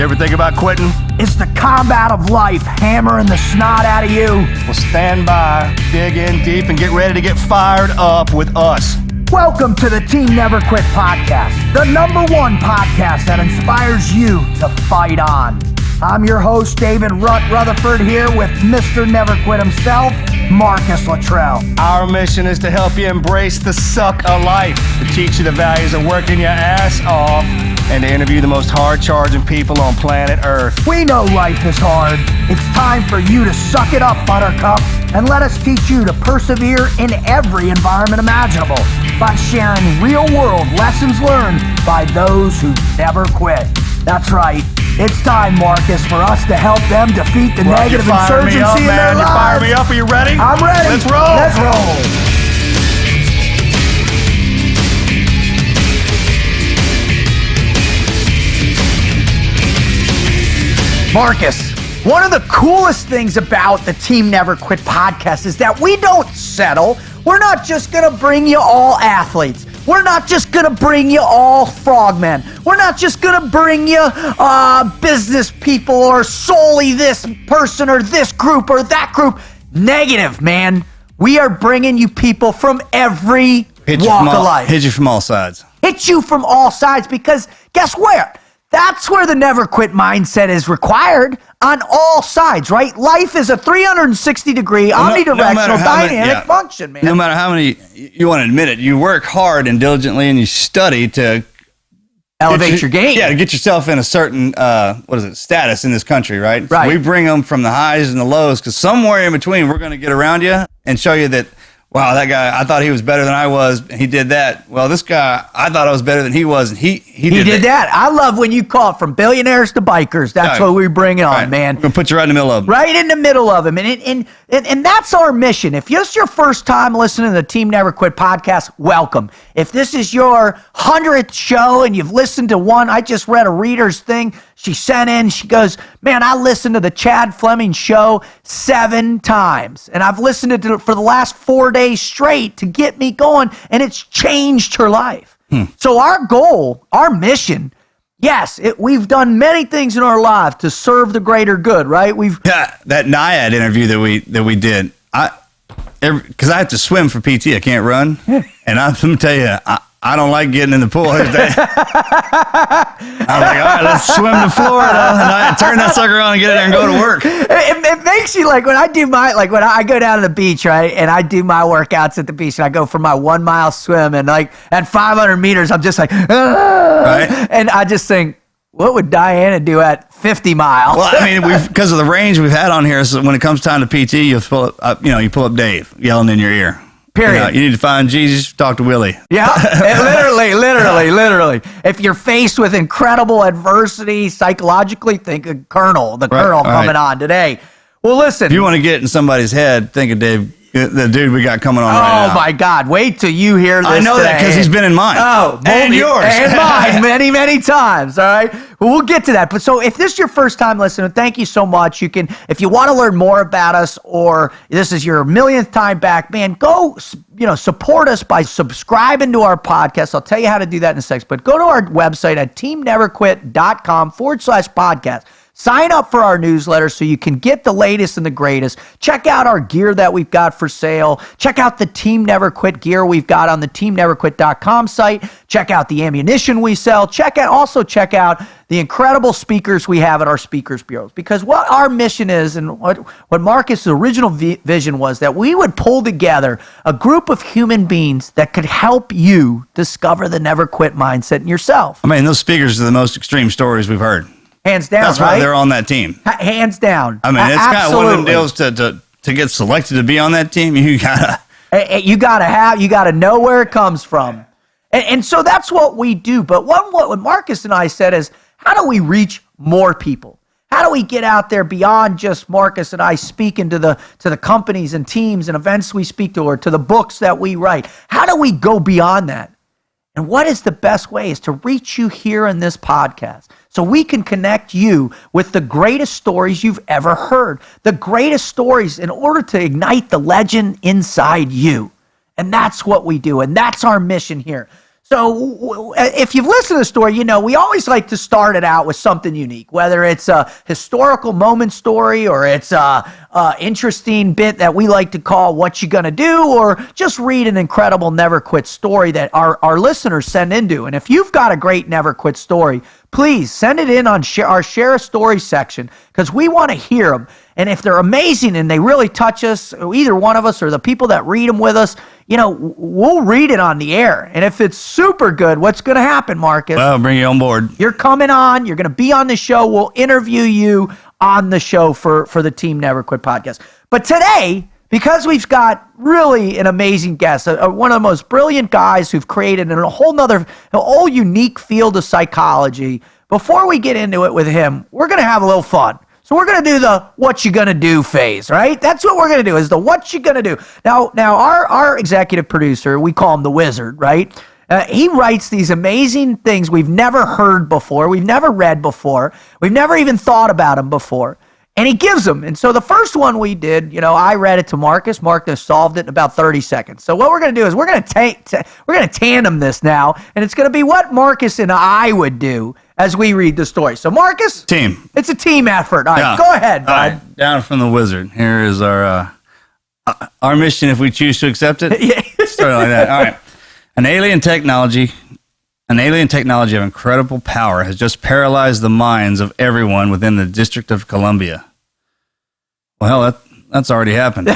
You ever think about quitting? It's the combat of life hammering the snot out of you. Well, stand by, dig in deep, and get ready to get fired up with us. Welcome to the Team Never Quit podcast, the #1 podcast that inspires you to fight on. I'm your host, David Rutherford, here with Mr. Never Quit himself, Marcus Luttrell. Our mission is to help you embrace the suck of life, to teach you the values of working your ass off, and to interview the most hard-charging people on planet Earth. We know life is hard. It's time for you to suck it up, Buttercup, and let us teach you to persevere in every environment imaginable by sharing real-world lessons learned by those who never quit. That's right. It's time, Marcus, for us to help them defeat the negative insurgency in their lives. You fire me up. Are you ready? I'm ready. Let's roll. Let's roll. Marcus, one of the coolest things about the Team Never Quit podcast is that we don't settle. We're not just going to bring you all athletes. We're not just going to bring you all frogmen. We're not just going to bring you business people or solely this person or this group or that group. Negative, man. We are bringing you people from every walk of life. Hit you from all sides. Hit you from all sides because guess what? That's where the never quit mindset is required on all sides, right? Life is a 360-degree, omnidirectional, dynamic function, man. No matter how many, you want to admit it, you work hard and diligently and you study to elevate your game. Yeah, to get yourself in a certain, status in this country, right? Right. So we bring them from the highs and the lows because somewhere in between we're going to get around you and show you that, wow, that guy, I thought he was better than I was, and he did that. Well, this guy, I thought I was better than he was, and he did that. I love when you call it from billionaires to bikers. That's what we bring it on, man. We're going to put you right in the middle of them. Right in the middle of them. And that's our mission. If this is your first time listening to the Team Never Quit podcast, welcome. If this is your 100th show and you've listened to one, I just read a reader's thing. She sent in, she goes, man, I listened to the Chad Fleming show 7 times. And I've listened to it for the last 4 days straight to get me going. And it's changed her life. So our goal, our mission, yes, we've done many things in our life to serve the greater good, right? That NIAD interview that we did, because I have to swim for PT, I can't run. And I'm going to tell you, I don't like getting in the pool. I'm like, all right, let's swim to Florida. And I turn that sucker on and get in there and go to work. It makes you when I do when I go down to the beach, right, and I do my workouts at the beach, and I go for my 1 mile swim, and at 500 meters, I'm just right? And I just think, what would Diana do at 50 miles? Well, I mean, because of the range we've had on here, so when it comes time to PT, you pull up Dave yelling in your ear. Period. You need to find Jesus, talk to Willie. Yeah, literally. If you're faced with incredible adversity psychologically, think of Colonel coming on today. Well, listen. If you want to get in somebody's head, think of Dave, the dude we got coming on right now. Oh, my God. Wait till you hear this I know that because he's been in mine. Oh, and yours. And mine many times, all right? Well, we'll get to that. But so if this is your first time listening, thank you so much. You can, if you want to learn more about us or this is your millionth time back, man, go, support us by subscribing to our podcast. I'll tell you how to do that in a second. But go to our website at teamneverquit.com/podcast. Sign up for our newsletter so you can get the latest and the greatest. Check out our gear that we've got for sale. Check out the Team Never Quit gear we've got on the teamneverquit.com site. Check out the ammunition we sell. Check out the incredible speakers we have at our speakers bureaus. Because what our mission is and what Marcus' original vision was that we would pull together a group of human beings that could help you discover the never quit mindset in yourself. I mean, those speakers are the most extreme stories we've heard. Hands down, That's why they're on that team. Hands down. I mean, it's kind of one of them deals to get selected to be on that team. You gotta know where it comes from, and so that's what we do. But what Marcus and I said is, how do we reach more people? How do we get out there beyond just Marcus and I speaking to the companies and teams and events we speak to, or to the books that we write? How do we go beyond that? And what is the best way is to reach you here in this podcast so we can connect you with the greatest stories you've ever heard, the greatest stories in order to ignite the legend inside you. And that's what we do. And that's our mission here. So if you've listened to the story, you know, we always like to start it out with something unique, whether it's a historical moment story or it's a interesting bit that we like to call What You Gonna Do, or just read an incredible Never Quit story that our listeners send into. And if you've got a great Never Quit story, please send it in on our Share a Story section, because we want to hear them. And if they're amazing and they really touch us, either one of us or the people that read them with us, you know, we'll read it on the air. And if it's super good, what's going to happen, Marcus? Well, I'll bring you on board. You're coming on. You're going to be on the show. We'll interview you on the show for the Team Never Quit podcast. But today, because we've got really an amazing guest, one of the most brilliant guys who've created a whole unique field of psychology, before we get into it with him, we're going to have a little fun. So we're going to do the what you gonna do phase, right? That's what we're going to do, is the what you gonna do. Now our executive producer, we call him the Wizard, right? He writes these amazing things we've never heard before, we've never read before, we've never even thought about them before, and he gives them. And so the first one we did, you know, I read it to Marcus. Marcus solved it in about 30 seconds. So what we're going to do is we're going to tandem this now, and it's going to be what Marcus and I would do as we read the story. So Marcus, Team. it's a team effort. All right, go ahead, bud. All right, down from the Wizard. Here is our mission, if we choose to accept it. Yeah. Something like that. All right. An alien technology of incredible power has just paralyzed the minds of everyone within the District of Columbia. Well, that's already happened.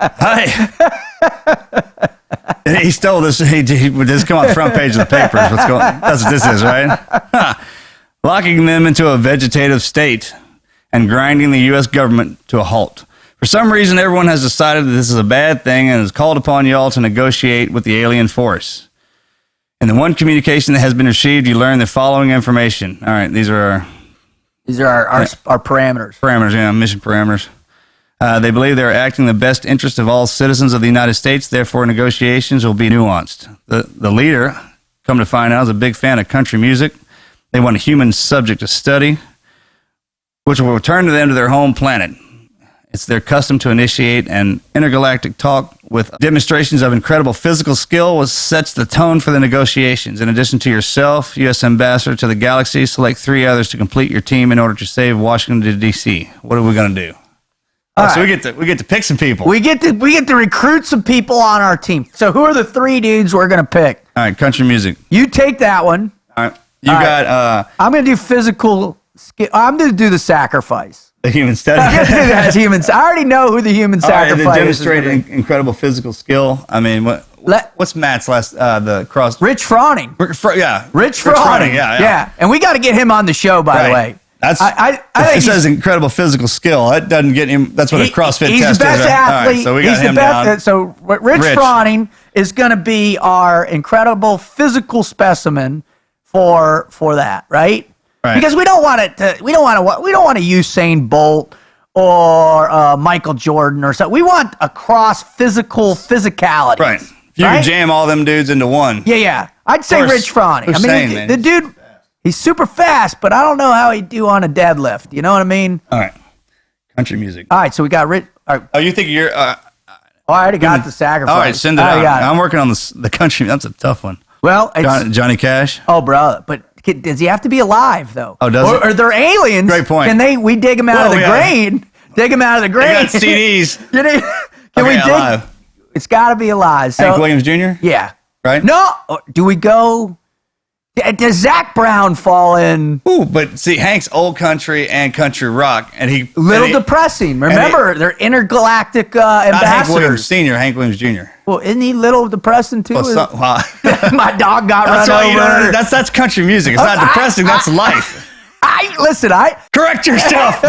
Hi. He stole this. He would just come on the front page of the papers. That's what this is, right? Locking them into a vegetative state and grinding the U.S. government to a halt. For some reason, everyone has decided that this is a bad thing and has called upon y'all to negotiate with the alien force. In the one communication that has been received, you learn the following information. All right, these are our parameters. Parameters, yeah, mission parameters. They believe they are acting in the best interest of all citizens of the United States. Therefore, negotiations will be nuanced. The leader, come to find out, is a big fan of country music. They want a human subject to study, which will return to them to their home planet. It's their custom to initiate an intergalactic talk with demonstrations of incredible physical skill, which sets the tone for the negotiations. In addition to yourself, U.S. Ambassador to the Galaxy, select 3 others to complete your team in order to save Washington, D.C. What are we going to do? So we get to pick some people. We get to recruit some people on our team. So who are the 3 dudes we're going to pick? All right, country music. You take that one. All right. I'm going to do physical skill. I'm going to do the sacrifice. The human study. I already know who the human sacrifice is. They demonstrated incredible physical skill. I mean, what's Matt's last, the cross? Rich Froning. Rich Froning. Yeah. And we got to get him on the show, by the way. That's, I think it says incredible physical skill. That doesn't get him. That's what a CrossFit he's test is. He's the best athlete. Right, so we got him down. So Rich Froning is going to be our incredible physical specimen for that, right? Right. Because we don't want to Usain Bolt or Michael Jordan or something. We want a physicality. Right. If you can jam all them dudes into one. Yeah. I'd say Rich Froning. The dude, he's super fast, but I don't know how he'd do on a deadlift. You know what I mean? All right. Country music. All right, so we got Rich. Right. Oh, you think you're... I already got the sacrifice. All right, send it out. I'm working on the country. That's a tough one. Well, Johnny Cash. Oh, bro, but does he have to be alive though? Oh, does or they're aliens? Great point. Can we dig him out of the grain? Dig him out of the grain. They got CDs. Can we dig? Alive. It's got to be alive. So, Hank Williams Jr. Yeah. Right. No. Do we go? Does Zach Brown fall in? Ooh, but see, Hank's old country and country rock, and depressing. Remember, they're intergalactic ambassadors. Not Hank Williams Sr., Hank Williams Jr. Well, isn't he little depressing too? Well, my dog got run over. That's country music. It's not depressing. That's life. Correct yourself.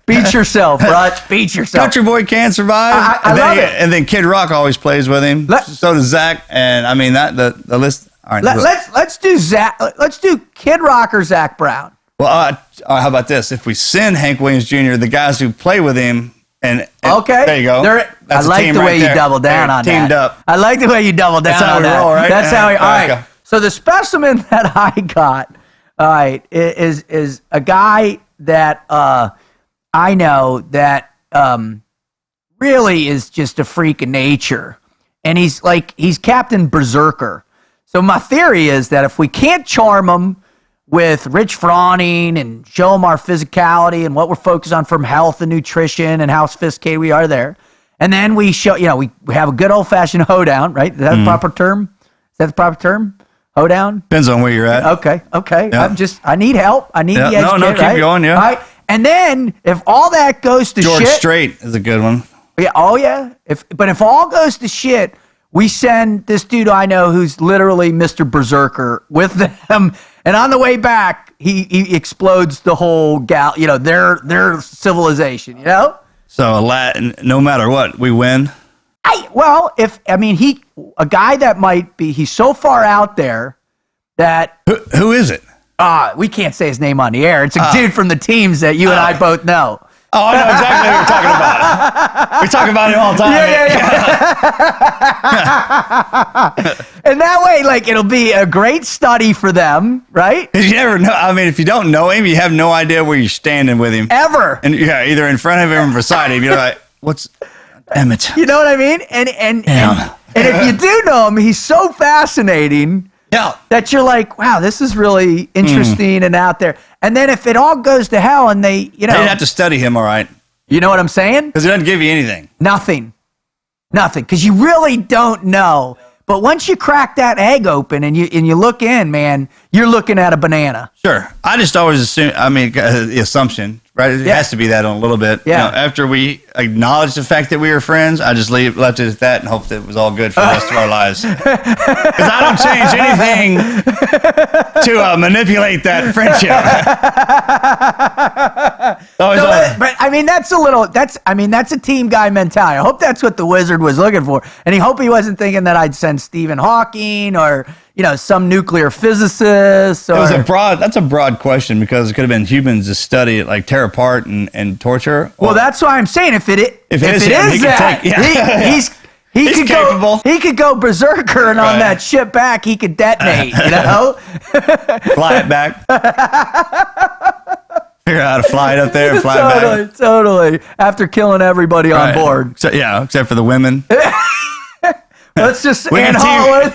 Beat yourself, Rut. Beat yourself. Country boy can't survive. I love it. And then Kid Rock always plays with him. So does Zach. And I mean the list. All right, let's do Zach. Let's do Kid Rock or Zach Brown. Well, how about this? If we send Hank Williams Jr., the guys who play with him, and okay, there you go. I like the way you double down on that. Teamed up. I like the way you double down on that. That's how we roll, right? That's how we. All right. So the specimen that I got, all right, is a guy that I know that really is just a freak of nature. and he's Captain Berserker. So my theory is that if we can't charm him with rich frawning and show them our physicality and what we're focused on from health and nutrition and how sophisticated we are there, and then we show, we have a good old-fashioned hoedown, right? Is that the proper term? Is that the proper term? Hoedown? Depends on where you're at. Okay. Yeah. I need help. I need the educated, No, keep right? going, yeah. All right. And then if all that goes to George shit. Strait is a good one. Yeah. Oh, yeah. If all goes to shit, we send this dude I know who's literally Mr. Berserker with them. And on the way back, he explodes the whole their civilization, So no matter what, we win. A guy that might be, he's so far out there that Who is it? we can't say his name on the air. It's a dude from the teams that you and I both know. Oh, I know exactly what you're talking about. We talk about him all the time. Yeah. And that way, it'll be a great study for them, right? You never know. I mean, if you don't know him, you have no idea where you're standing with him. Ever. And either in front of him or beside him. You're like, damn it. You know what I mean? And if you do know him, he's so fascinating. Yeah. That you're like, wow, this is really interesting and out there. And then if it all goes to hell and they They'd have to study him, all right. You know what I'm saying? Because he doesn't give you anything. Nothing. Because you really don't know. But once you crack that egg open and you look in, man, you're looking at a banana. Sure. I just always assume, the assumption, right? It has to be that on a little bit. Yeah. After we acknowledged the fact that we were friends, I just left it at that and hoped that it was all good for the rest of our lives. Because I don't change anything to manipulate that friendship. That's a team guy mentality. I hope that's what the Wizard was looking for. And he hope he wasn't thinking that I'd send Stephen Hawking or, some nuclear physicist. That's a broad question because it could have been humans to study it, tear apart and torture. Well, that's why I'm saying if it is that, he's capable. He could go berserker and on that ship back, he could detonate, Fly it back. Figure out how to fly it up there and fly it back. Totally. After killing everybody on board. Except for the women. Let's just we can go down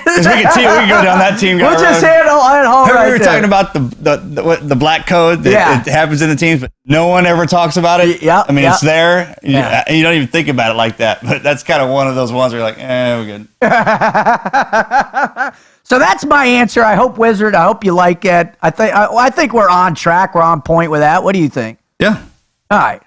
that team. We'll just handhaul right there. We were talking about the black code that it happens in the teams, but no one ever talks about it. It's there. And you don't even think about it like that. But that's kind of one of those ones where you're like, we're good. So that's my answer. I hope, Wizard, I hope you like it. I think we're on track. We're on point with that. What do you think? Yeah. All right.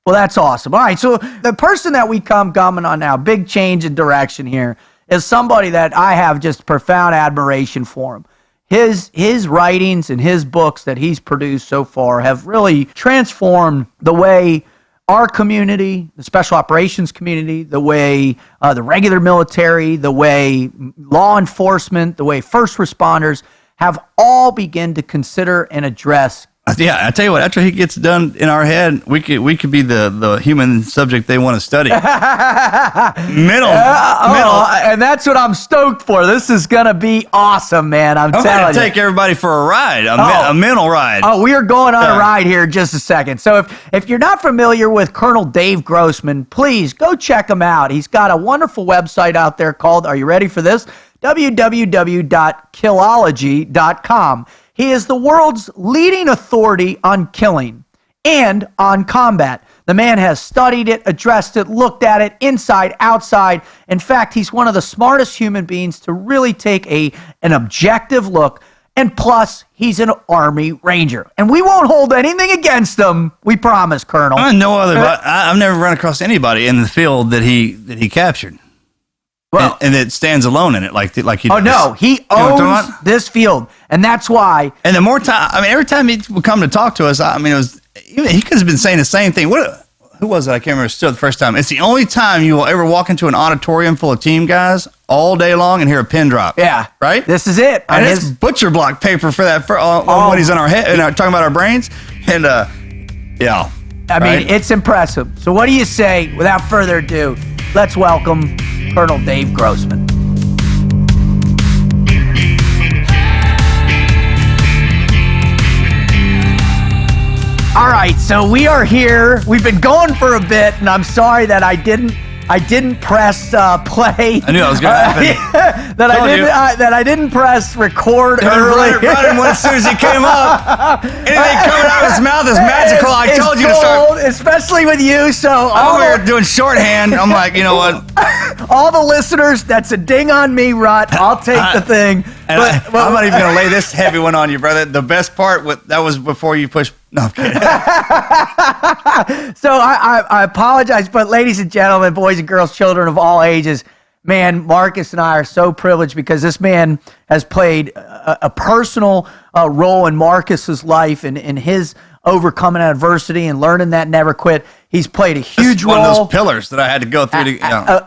Well, that's awesome. All right. So the person that we come on now, big change in direction here, is somebody that I have just profound admiration for him. His writings and his books that he's produced so far have really transformed the way our community, the special operations community, the way the regular military, the way law enforcement, the way first responders have all begun to consider and address. Yeah, I tell you what, after he gets done in our head, we could be the human subject they want to study. Mental. And that's what I'm stoked for. This is going to be awesome, man. I'm telling you. Take everybody for a ride, a mental ride. Oh, we are going on a ride here in just a second. So if you're not familiar with Colonel Dave Grossman, please go check him out. He's got a wonderful website out there called, are you ready for this? www.killology.com. He is the world's leading authority on killing and on combat. The man has studied it, addressed it, looked at it inside, outside. In fact, he's one of the smartest human beings to really take an objective look. And plus, he's an Army Ranger. And we won't hold anything against him. We promise, Colonel. I've never run across anybody in the field that he captured. Well, and it stands alone in it, like he. Oh no, he owns this field, and that's why. And the more time, every time he would come to talk to us, he could have been saying the same thing. Who was it? I can't remember. Still, the first time. It's the only time you will ever walk into an auditorium full of team guys all day long and hear a pin drop. Yeah, right. This is it. And it's butcher block paper for that on what he's in our head and talking about our brains. And yeah, it's impressive. So what do you say? Without further ado, let's welcome Colonel Dave Grossman. All right, so we are here. We've been going for a bit, and I'm sorry that I didn't I didn't press play. I knew that was going to happen. That I didn't press record early. Right as soon as he came up, anything coming out of his mouth is magical. I It's told you to gold, start. especially with you. So I'm over here doing shorthand. I'm like, you know what? all the listeners, that's a ding on me, Rut. I'll take the thing. And I'm not even going to lay this heavy one on you, brother. The best part, that was before you pushed. No, I'm kidding. So I apologize, but ladies and gentlemen, boys and girls, children of all ages, man, Marcus and I are so privileged because this man has played a personal role in Marcus's life and in his overcoming adversity and learning that never quit. He's played a huge role. One of those pillars that I had to go through. A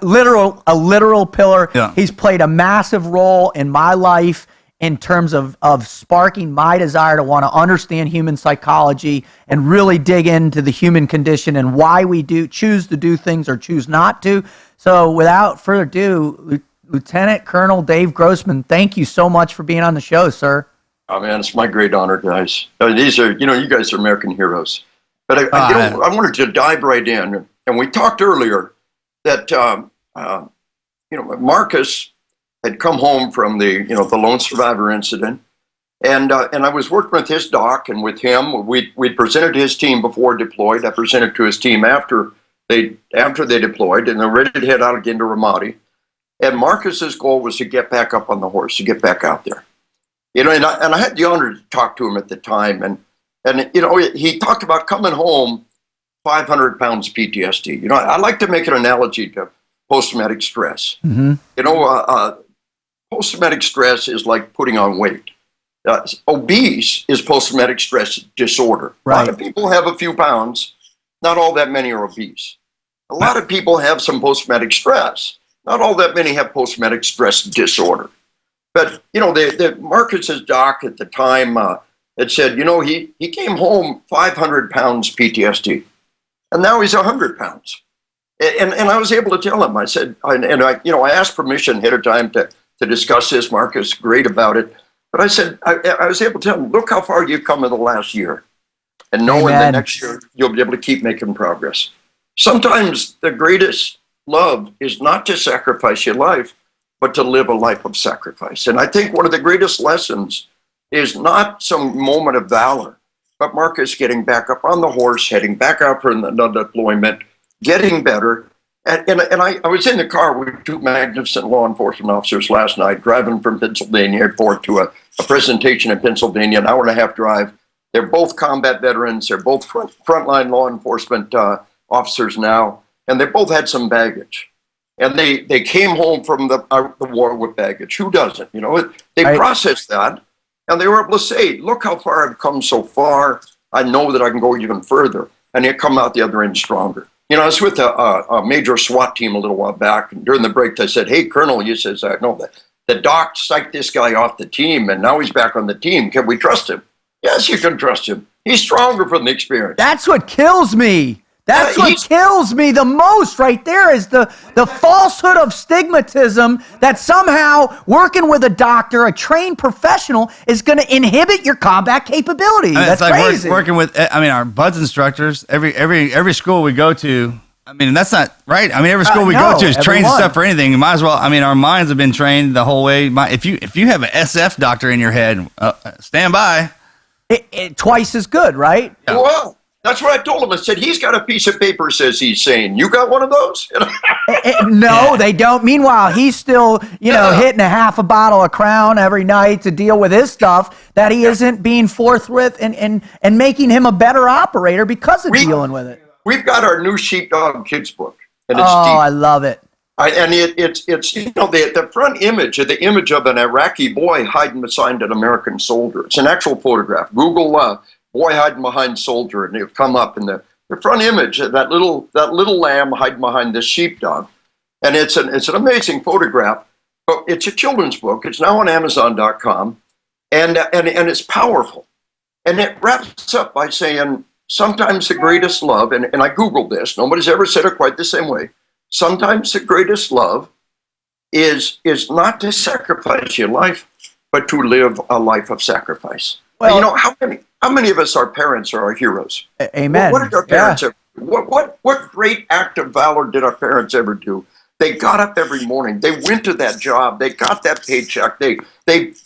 literal pillar. Yeah. He's played a massive role in my life in terms of sparking my desire to want to understand human psychology and really dig into the human condition and why we choose to do things or choose not to. So without further ado, Lieutenant Colonel Dave Grossman, thank you so much for being on the show, sir. Oh man, it's my great honor, guys. These are, you guys are American heroes. But I wanted to dive right in, and we talked earlier that Marcus had come home from the lone survivor incident, and I was working with his doc and with him. We presented to his team before deployed. I presented to his team after they deployed, and they're ready to head out again to Ramadi. And Marcus's goal was to get back up on the horse, to get back out there. And I had the honor to talk to him at the time, and he talked about coming home 500 pounds PTSD. I like to make an analogy to post-traumatic stress. Mm-hmm. Post-traumatic stress is like putting on weight. Obese is post-traumatic stress disorder. Right. A lot of people have a few pounds. Not all that many are obese. A lot of people have some post-traumatic stress. Not all that many have post-traumatic stress disorder. But, the Marcus's doc at the time had said, he came home 500 pounds PTSD, and now he's 100 pounds. And I was able to tell him, I said, I asked permission ahead of time to discuss this. Marcus, great about it. But I said, I was able to tell him, look how far you've come in the last year. And knowing that next year, you'll be able to keep making progress. Sometimes the greatest love is not to sacrifice your life, but to live a life of sacrifice. And I think one of the greatest lessons is not some moment of valor, but Marcus getting back up on the horse, heading back out for the deployment, getting better. And I was in the car with two magnificent law enforcement officers last night, driving from Pennsylvania Airport to a presentation in Pennsylvania, an hour and a half drive. They're both combat veterans. They're both frontline law enforcement officers now, and they both had some baggage. And they came home from the war with baggage. Who doesn't? They processed that, and they were able to say, look how far I've come so far. I know that I can go even further. And they come out the other end stronger. I was with a major SWAT team a little while back, and during the break, they said, hey, Colonel, he says, no, the doc psyched this guy off the team, and now he's back on the team. Can we trust him? Yes, you can trust him. He's stronger from the experience. That's what kills me. That's what kills me the most right there is the falsehood of stigmatism that somehow working with a doctor, a trained professional, is going to inhibit your combat capability. That's like crazy. Working with, our BUDS instructors, every school we go to, that's not right. Every school we go to is trained stuff for anything. You might as well, our minds have been trained the whole way. If you have an SF doctor in your head, stand by. Twice as good, right? Yeah. Well, that's what I told him. I said, he's got a piece of paper that says he's sane. You got one of those? No, they don't. Meanwhile, he's still, hitting a half a bottle of Crown every night to deal with his stuff that he isn't being forthright and making him a better operator because of dealing with it. We've got our new Sheepdog Kids book. And it's deep. I love it. It's the front image, the image of an Iraqi boy hiding beside an American soldier. It's an actual photograph. Google boy hiding behind soldier, and it'll come up in the front image, that little lamb hiding behind this sheepdog. And it's an amazing photograph, but it's a children's book. It's now on Amazon.com, and it's powerful. And it wraps up by saying, sometimes the greatest love, and I Googled this, nobody's ever said it quite the same way, sometimes the greatest love is not to sacrifice your life, but to live a life of sacrifice. Well, how many of us, our parents, are our heroes? Amen. What did our parents ever What great act of valor did our parents ever do? They got up every morning. They went to that job. They got that paycheck. They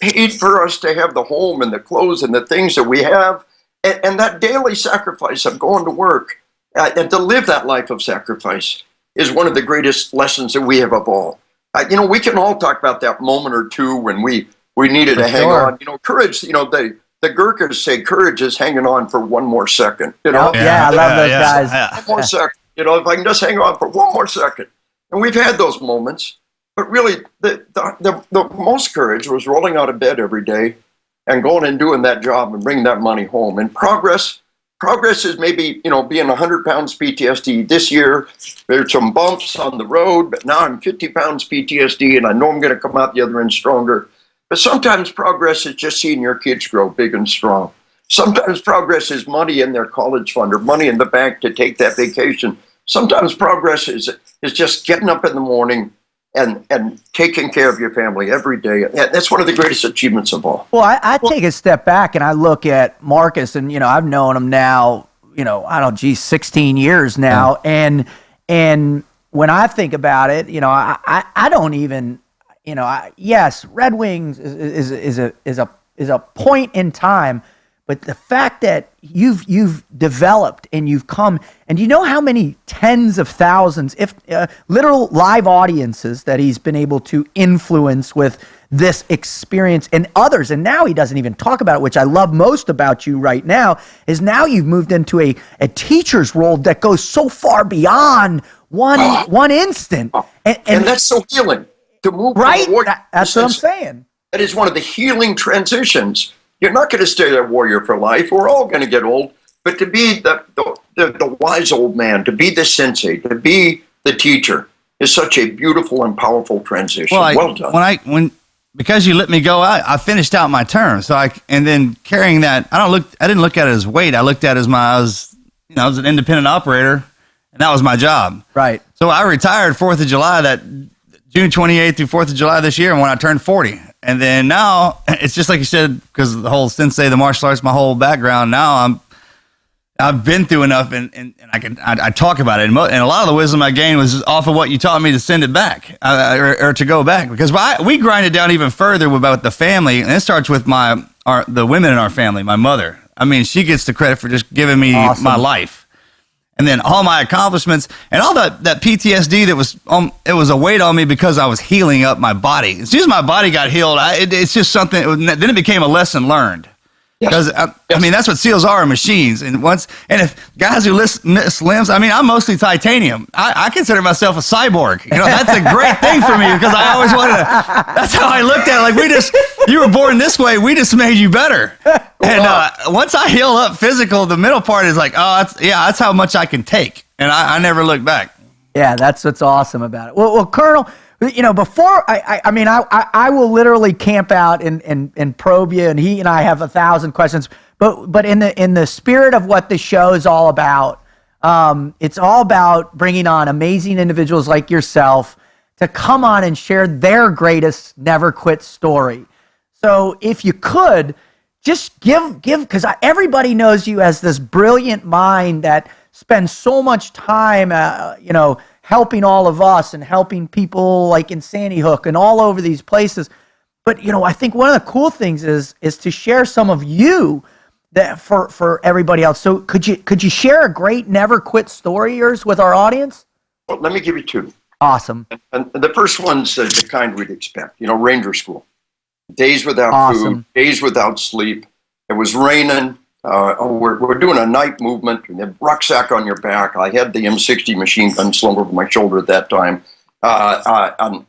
paid for us to have the home and the clothes and the things that we have. And that daily sacrifice of going to work and to live that life of sacrifice is one of the greatest lessons that we have of all. We can all talk about that moment or two when we needed to hang on. Courage, the Gurkhas say courage is hanging on for one more second. Yeah, I love those guys. One more second. If I can just hang on for one more second. And we've had those moments, but really the most courage was rolling out of bed every day and going and doing that job and bringing that money home. And progress is maybe, being 100 pounds PTSD this year. There's some bumps on the road, but now I'm 50 pounds PTSD and I know I'm going to come out the other end stronger. But sometimes progress is just seeing your kids grow big and strong. Sometimes progress is money in their college fund or money in the bank to take that vacation. Sometimes progress is just getting up in the morning and taking care of your family every day. That's one of the greatest achievements of all. Well, I take a step back and I look at Marcus, and I've known him now, 16 years now, and when I think about it, I don't even, yes, Red Wings is a point in time. But the fact that you've developed and you've come, and you know how many tens of thousands, if literal live audiences that he's been able to influence with this experience and others. And now he doesn't even talk about it, which I love most about you right now, is now you've moved into a teacher's role that goes so far beyond one instant. And that's so healing to move. Right? That's what I'm saying. That is one of the healing transitions. You're not going to stay a warrior for life. We're all going to get old. But to be the wise old man, to be the sensei, to be the teacher is such a beautiful and powerful transition. Well done. Because you let me go out, I finished out my term. And then carrying that, I didn't look at it as weight. I looked at it as I was an independent operator, and that was my job. Right. So I retired 4th of July, that June 28th through 4th of July this year, and when I turned 40. And then now it's just like you said, because the whole sensei, the martial arts, my whole background. Now I've been through enough, and I talk about it. And a lot of the wisdom I gained was off of what you taught me to send it back or to go back, because we grind it down even further about the family, and it starts with the women in our family. My mother. I mean, she gets the credit for just giving me my life. And then all my accomplishments and all that PTSD that was, it was a weight on me because I was healing up my body. As soon as my body got healed, it's just something, then it became a lesson learned. Because, I mean, that's what SEALs are, machines. And if guys who miss limbs, I mean, I'm mostly titanium. I consider myself a cyborg. That's a great thing for me because I always wanted to, that's how I looked at it. Like you were born this way. We just made you better. And once I heal up physical, the middle part is like, that's how much I can take. And I never look back. Yeah, that's what's awesome about it. Well, Colonel, before I will literally camp out and probe you, and he and I have 1,000 questions. But in the spirit of what the show is all about, it's all about bringing on amazing individuals like yourself to come on and share their greatest never quit story. So if you could just give because everybody knows you as this brilliant mind that spends so much time, helping all of us and helping people like in Sandy Hook and all over these places. But, I think one of the cool things is to share some of you that for everybody else. So could you share a great never quit story of yours with our audience? Well, let me give you two. Awesome. And the first one's the kind we'd expect, Ranger School. Days without food, days without sleep. It was raining. We're doing a night movement, and a rucksack on your back. I had the M60 machine gun slung over my shoulder at that time. And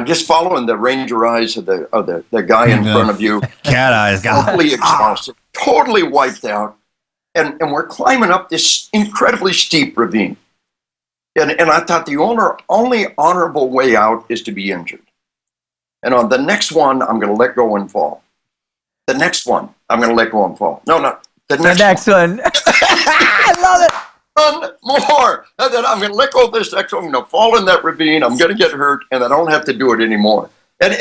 just following the ranger eyes of the guy in front of you. Cat eyes. Totally exhausted, totally wiped out. And we're climbing up this incredibly steep ravine. And I thought the only honorable way out is to be injured. And on the next one, I'm going to let go and fall. The next one, I'm going to let go and fall. No, the next one. I love it. One more. And then I'm going to let go of this next one. I'm going to fall in that ravine. I'm going to get hurt, and I don't have to do it anymore. And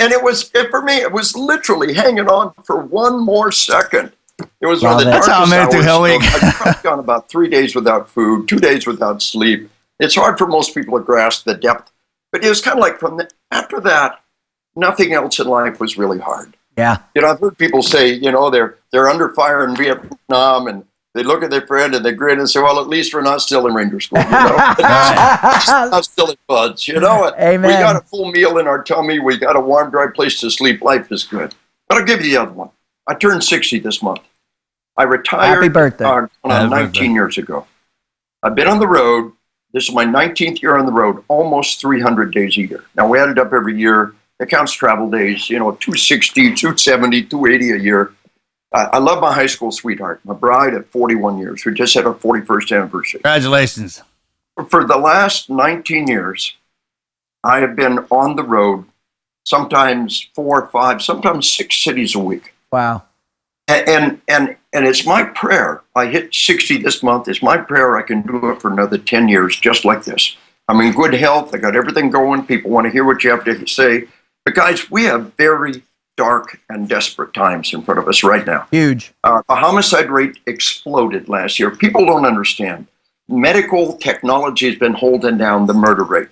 for me, it was literally hanging on for one more second. It was one of the That's how I darkest made it through hours. Hell Week. I've probably gone about 3 days without food, 2 days without sleep. It's hard for most people to grasp the depth. But it was kind of like after that, nothing else in life was really hard. Yeah. I've heard people say, they're under fire in Vietnam, and they look at their friend and they grin and say, well, at least we're not still in Ranger School, not still in buds, Amen. We got a full meal in our tummy. We got a warm, dry place to sleep. Life is good. But I'll give you the other one. I turned 60 this month. I retired. Happy birthday. Going on 19 years ago. I've been on the road. This is my 19th year on the road, almost 300 days a year. Now, we add it up every year. It counts travel days, 260, 270, 280 a year. I love my high school sweetheart, my bride at 41 years. We just had our 41st anniversary. Congratulations. For the last 19 years, I have been on the road, sometimes 4 or 5, sometimes 6 cities a week. Wow. And it's my prayer. I hit 60 this month. It's my prayer I can do it for another 10 years, just like this. I'm in good health. I got everything going. People want to hear what you have to say. But guys, we have very dark and desperate times in front of us right now. Huge. The homicide rate exploded last year. People don't understand. Medical technology has been holding down the murder rate.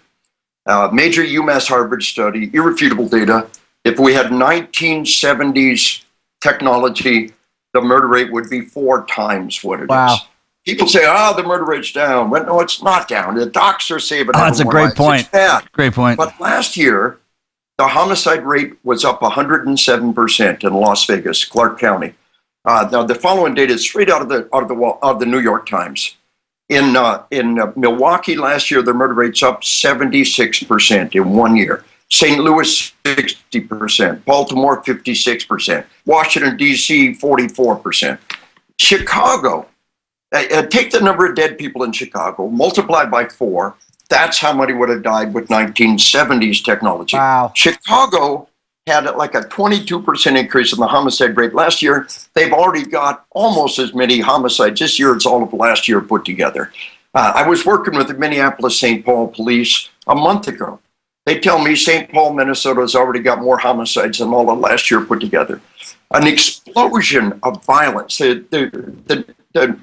Major UMass Harvard study, irrefutable data. If we had 1970s technology, the murder rate would be 4 times what it Wow. is. People say, the murder rate's down. Well, no, it's not down. The docs are saving That's a everyone great lives. point. It's bad. Great point. But last year, the homicide rate was up 107% in Las Vegas, Clark County. Now, the following data is straight out of the New York Times. In Milwaukee last year, the murder rate's up 76% in 1 year. St. Louis, 60%. Baltimore, 56%. Washington, D.C., 44%. Chicago, take the number of dead people in Chicago, multiply by 4. That's how many would have died with 1970s technology. Wow. Chicago had like a 22% increase in the homicide rate last year. They've already got almost as many homicides this year as all of last year put together. I was working with the Minneapolis-St. Paul police a month ago. They tell me St. Paul, Minnesota has already got more homicides than all of last year put together. An explosion of violence. The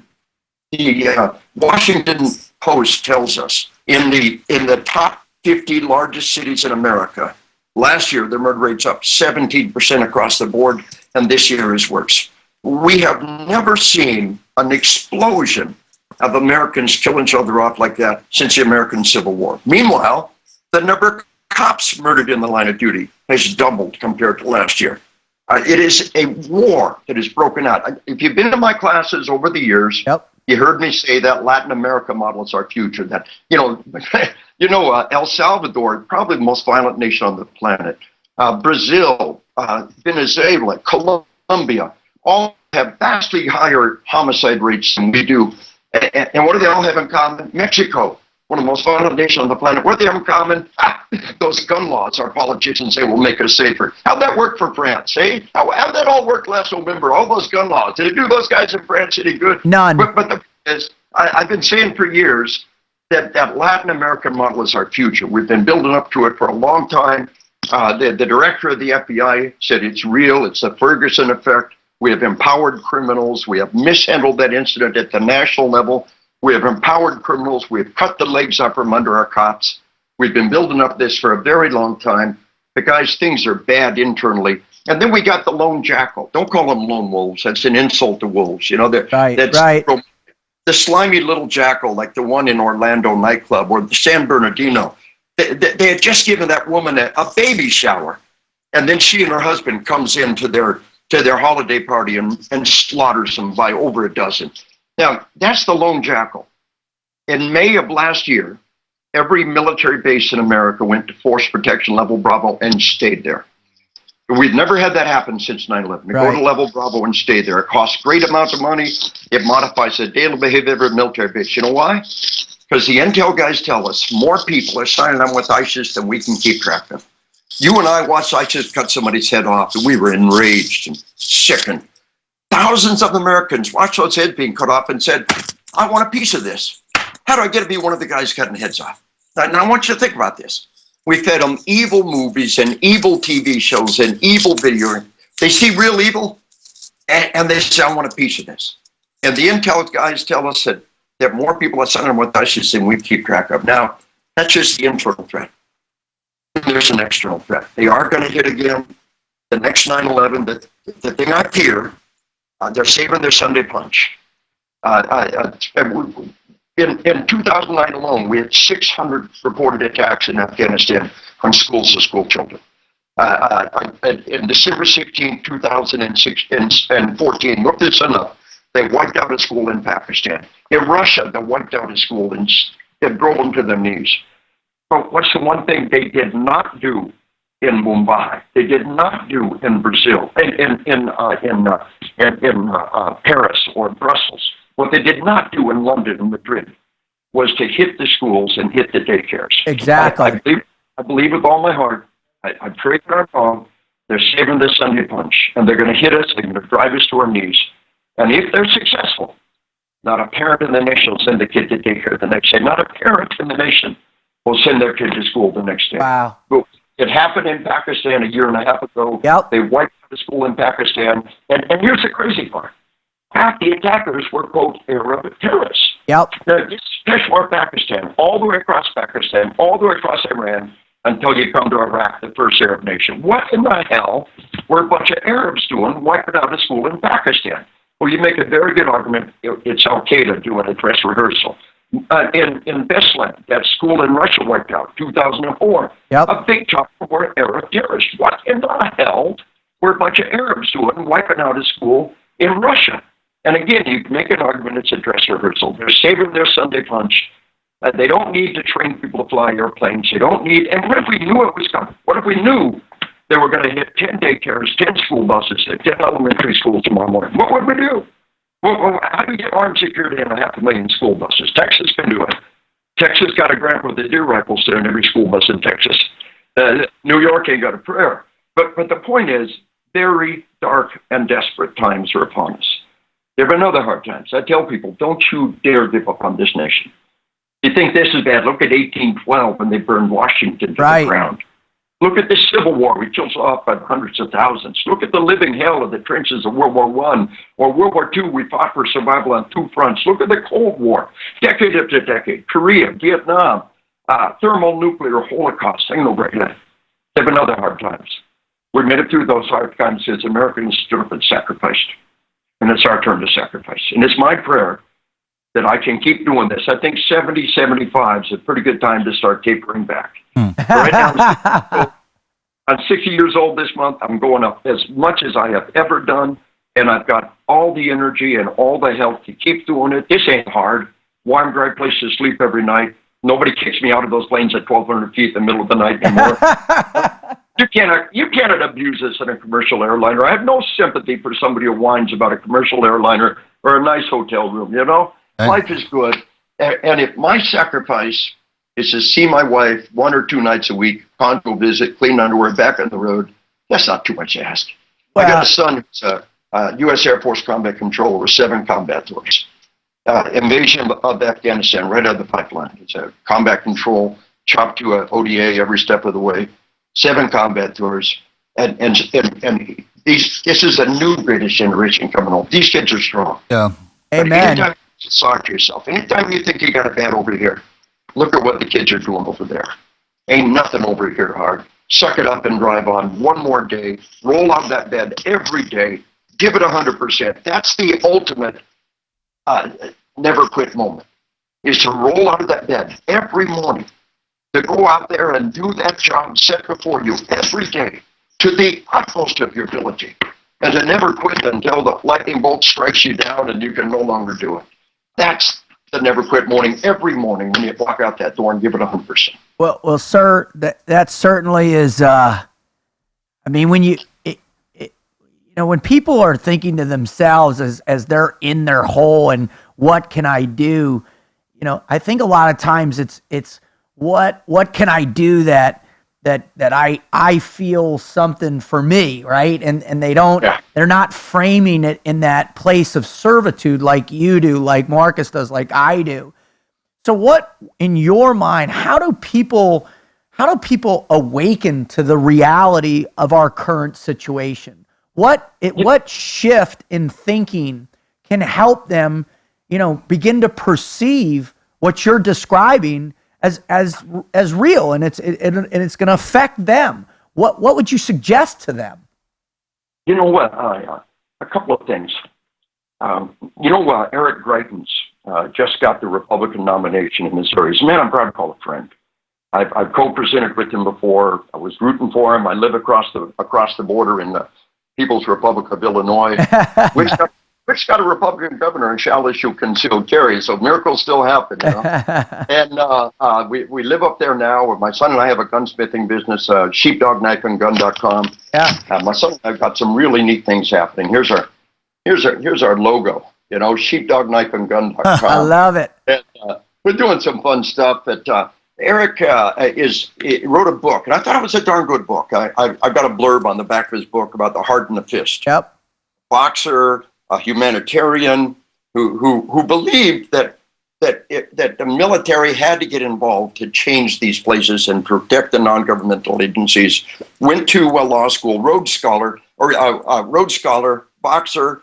Washington Post tells us in the top 50 largest cities in America, last year the murder rate's up 17% across the board, and this year is worse. We have never seen an explosion of Americans killing each other off like that since the American Civil War. Meanwhile, the number of cops murdered in the line of duty has doubled compared to last year. It is a war that has broken out. If you've been to my classes over the years, Yep. you heard me say that Latin America model is our future. That El Salvador, probably the most violent nation on the planet. Brazil, Venezuela, Colombia, all have vastly higher homicide rates than we do. And what do they all have in common? Mexico, one of the most violent nations on the planet. What do they have in common? Those gun laws our politicians say will make us safer. How'd that work for France, eh? How'd that all work last November? All those gun laws. Did it do those guys in France any good? None. But the point is, I've been saying for years that Latin American model is our future. We've been building up to it for a long time. The director of the FBI said it's real. It's the Ferguson effect. We have empowered criminals. We have mishandled that incident at the national level. We have empowered criminals. We have cut the legs up from under our cops. We've been building up this for a very long time. But guys, things are bad internally. And then we got the lone jackal. Don't call them lone wolves. That's an insult to wolves. Right. The slimy little jackal, like the one in Orlando nightclub or the San Bernardino. They had just given that woman a baby shower. And then she and her husband comes into their holiday party and slaughters them by over a dozen. Now, that's the lone jackal. In May of last year, every military base in America went to force protection level Bravo and stayed there. We've never had that happen since 9/11. They go to level Bravo and stay there. It costs great amounts of money. It modifies the daily behavior of a military base. You know why? Because the intel guys tell us more people are signing on with ISIS than we can keep track of. You and I watched ISIS cut somebody's head off, and we were enraged and sickened. Thousands of Americans watched those heads being cut off and said, I want a piece of this. How do I get to be one of the guys cutting heads off? Now I want you to think about this. We fed them evil movies and evil TV shows and evil video. They see real evil. And they say, I want a piece of this. And the intel guys tell us that more people are signing with us than we keep track of. Now, that's just the internal threat. There's an external threat. They are going to hit again. The next 9/11, the thing I fear, they're saving their Sunday punch. In 2009 alone, we had 600 reported attacks in Afghanistan from schools to school children. In December 16, 2014, look this enough, they wiped out a school in Pakistan. In Russia, they wiped out a school and drove them to their knees. But what's the one thing they did not do in Mumbai? They did not do in Brazil, in Paris or Brussels. What they did not do in London and Madrid was to hit the schools and hit the daycares. Exactly. I believe with all my heart. I pray that I'm wrong. They're saving the Sunday punch, and they're going to hit us. They're going to drive us to our knees. And if they're successful, not a parent in the nation will send the kid to daycare the next day. Not a parent in the nation will send their kid to school the next day. Wow. It happened in Pakistan a year and a half ago. Yep. They wiped out the school in Pakistan. And here's the crazy part. Half the attackers were, quote, Arab terrorists. Yep. This Peshawar, Pakistan, all the way across Pakistan, all the way across Iran, until you come to Iraq, the first Arab nation. What in the hell were a bunch of Arabs doing wiping out a school in Pakistan? Well, you make a very good argument. It's Al-Qaeda doing a dress rehearsal. In Beslan, that school in Russia wiped out, 2004. Yep. A big chunk were Arab terrorists. What in the hell were a bunch of Arabs doing wiping out a school in Russia? And again, you can make an argument it's a dress rehearsal. They're saving their Sunday punch. They don't need to train people to fly airplanes. They don't need, and what if we knew it was coming? What if we knew they were going to hit 10 daycares, 10 school buses, 10 elementary schools tomorrow morning? What would we do? Well, how do you get armed security in 500,000 school buses? Texas can do it. Texas got a grant with the deer rifles there in every school bus in Texas. New York ain't got a prayer. But the point is, very dark and desperate times are upon us. There have been other hard times. I tell people, don't you dare give up on this nation. You think this is bad? Look at 1812 when they burned Washington to the ground. Look at the Civil War. We killed off by hundreds of thousands. Look at the living hell of the trenches of World War I or World War II. We fought for survival on two fronts. Look at the Cold War, decade after decade. Korea, Vietnam, thermonuclear holocaust. Ain't no great life. There have been other hard times. We made it through those hard times as Americans stood up and sacrificed. And it's our turn to sacrifice. And it's my prayer that I can keep doing this. I think 70, 75 is a pretty good time to start tapering back. Right now, I'm 60 years old this month. I'm going up as much as I have ever done, and I've got all the energy and all the health to keep doing it. This ain't hard. Warm, dry place to sleep every night. Nobody kicks me out of those planes at 1,200 feet in the middle of the night anymore. You cannot abuse this in a commercial airliner. I have no sympathy for somebody who whines about a commercial airliner or a nice hotel room, you know? Life is good. And if my sacrifice is to see my wife 1 or 2 nights a week, condo visit, clean underwear, back on the road, that's not too much to ask. I got a son who's a U.S. Air Force combat controller with 7 combat tours. Invasion of Afghanistan, right out of the pipeline. It's a combat control, chopped to a ODA every step of the way. 7 combat tours. And this is a new British generation coming home. These kids are strong. Yeah. Amen. Anytime you talk to yourself, anytime you think you got a bad over here, look at what the kids are doing over there. Ain't nothing over here hard. Suck it up and drive on one more day. Roll out that bed every day. Give it 100%. That's the ultimate never quit moment, is to roll out of that bed every morning, to go out there and do that job set before you every day to the utmost of your ability, and to never quit until the lightning bolt strikes you down and you can no longer do it. That's the never quit morning, every morning when you walk out that door and give it 100%. Well, sir, that certainly is. I mean, when when people are thinking to themselves as they're in their hole and what can I do, I think a lot of times it's what can I do that I feel something for me, right? And they're not framing it in that place of servitude like you do, like Marcus does, like I do. So what, in your mind, how do people awaken to the reality of our current situation? what shift in thinking can help them, begin to perceive what you're describing as real, and it's going to affect them. What would you suggest to them? You know what? A couple of things. Eric Greitens just got the Republican nomination in Missouri. He's a man I'm proud to call a friend. I've co-presented with him before. I was rooting for him. I live across the border in the People's Republic of Illinois, which got a Republican governor and shall issue concealed carry. So miracles still happen, And we live up there now. My son and I have a gunsmithing business, sheepdogknifeandgun.com. Yeah. My son and I've got some really neat things happening. Here's our logo. Sheepdogknifeandgun.com. I love it. And, we're doing some fun stuff. Eric wrote a book, and I thought it was a darn good book. I've got a blurb on the back of his book about the heart and the fist. Yep. Boxer, a humanitarian who believed that the military had to get involved to change these places and protect the non-governmental agencies. Went to law school, Rhodes Scholar, boxer,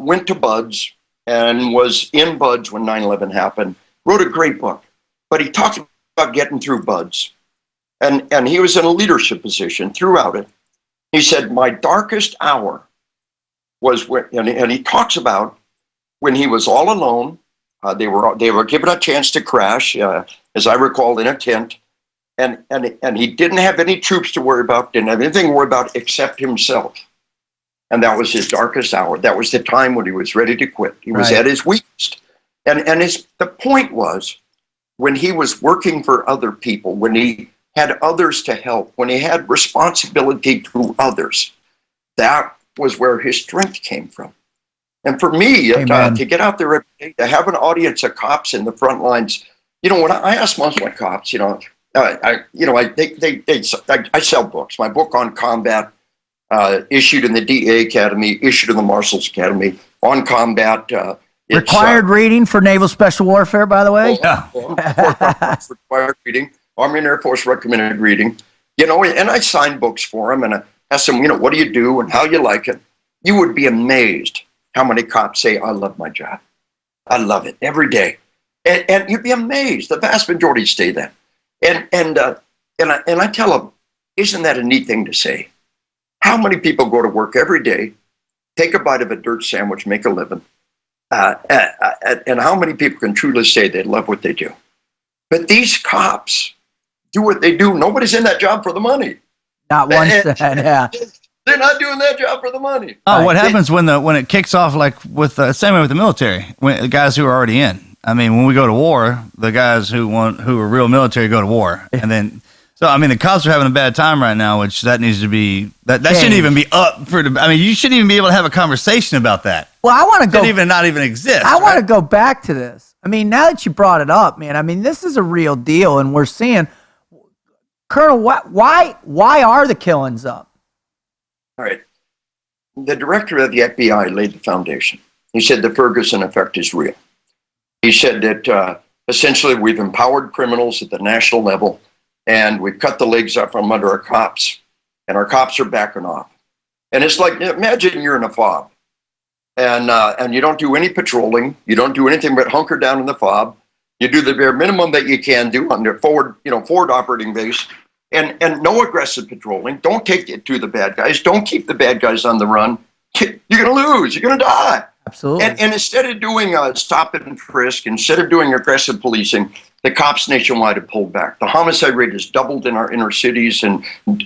went to Buds and was in Buds when 9/11 happened. Wrote a great book, but he talked about getting through Buds, and he was in a leadership position throughout it. He said, my darkest hour was when, and he talks about when he was all alone. They were given a chance to crash, as I recall, in a tent, and he didn't have any troops to worry about, didn't have anything to worry about except himself. And that was his darkest hour. That was the time when he was ready to quit. He was at his weakest. And the point was, when he was working for other people, when he had others to help, when he had responsibility to others, that was where his strength came from. And for me, to get out there every day, to have an audience of cops in the front lines, when I ask most of my cops, I sell books. My book on combat, issued in the DA Academy, issued in the Marshals Academy, on combat. Required reading for Naval Special Warfare, by the way. Required reading. Army and Air Force recommended reading. And I sign books for them, and I ask them, what do you do and how you like it? You would be amazed how many cops say, I love my job. I love it every day. And you'd be amazed. The vast majority say that. And I tell them, isn't that a neat thing to say? How many people go to work every day, take a bite of a dirt sandwich, make a living? And how many people can truly say they love what they do? But these cops do what they do. Nobody's in that job for the money. Not one cent, yeah. They're not doing that job for the money. Oh, what happens when it kicks off, like same way with the military, when the guys who are already in. I mean, when we go to war, the guys who are real military go to war, and then. So, I mean, the cops are having a bad time right now, which that needs to be, that shouldn't even be up for, you shouldn't even be able to have a conversation about that. Well, I want to go. Shouldn't even not even exist. I want to go back to this. I mean, now that you brought it up, man, this is a real deal, and we're seeing, Colonel, why are the killings up? All right. The director of the FBI laid the foundation. He said the Ferguson effect is real. He said that essentially we've empowered criminals at the national level, and we've cut the legs up from under our cops, and our cops are backing off. And it's like, imagine you're in a fob, and you don't do any patrolling, you don't do anything but hunker down in the fob. You do the bare minimum that you can do on the forward operating base, and no aggressive patrolling. Don't take it to the bad guys. Don't keep the bad guys on the run. You're going to lose. You're going to die. Absolutely. And instead of doing stop and frisk, instead of doing aggressive policing, the cops nationwide have pulled back. The homicide rate has doubled in our inner cities and up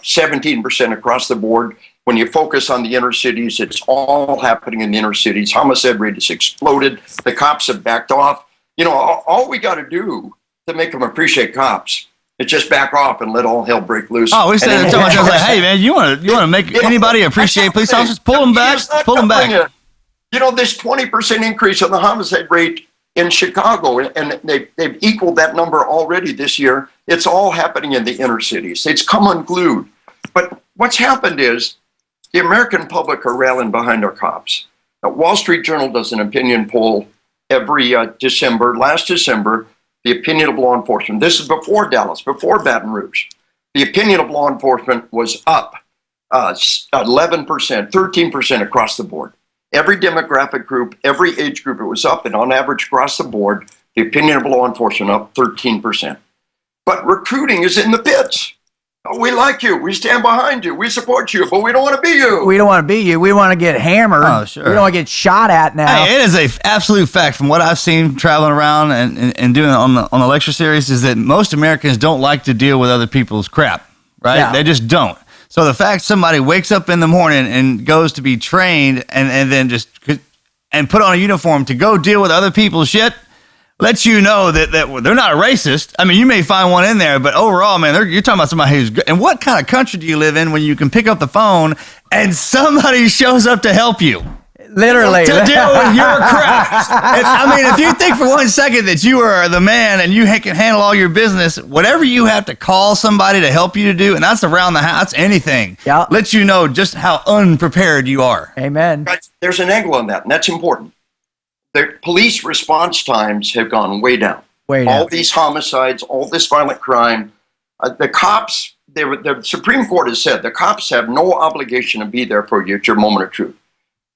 17% across the board. When you focus on the inner cities, it's all happening in the inner cities. Homicide rate has exploded. The cops have backed off. All we got to do to make them appreciate cops is just back off and let all hell break loose. Oh, we said so much. I was like, hey man, you want to make anybody appreciate police officers? Pull them back. Pull them back. This 20% increase in the homicide rate in Chicago, and they've equaled that number already this year. It's all happening in the inner cities. It's come unglued. But what's happened is the American public are rallying behind our cops. Now, Wall Street Journal does an opinion poll every December. Last December, the opinion of law enforcement, this is before Dallas, before Baton Rouge, the opinion of law enforcement was up 11%, 13% across the board. Every demographic group, every age group, it was up, and on average across the board, the opinion of law enforcement up 13%. But recruiting is in the pits. Oh, we like you. We stand behind you. We support you, but we don't want to be you. We don't want to be you. We want to get hammered. Oh, sure. We don't want to get shot at now. Hey, it is a absolute fact from what I've seen traveling around and doing on the lecture series is that most Americans don't like to deal with other people's crap, right? Yeah. They just don't. So the fact somebody wakes up in the morning and goes to be trained and then just and put on a uniform to go deal with other people's shit lets you know that they're not a racist. I mean, you may find one in there, but overall, man, you're talking about somebody who's good. And what kind of country do you live in when you can pick up the phone and somebody shows up to help you? Literally. To deal with your crap. If you think for 1 second that you are the man and you can handle all your business, whatever you have to call somebody to help you to do, and that's around the house, anything, lets you know just how unprepared you are. Amen. There's an angle on that, and that's important. The police response times have gone way down. All these homicides, all this violent crime. The cops, the Supreme Court has said the cops have no obligation to be there for you at your moment of truth.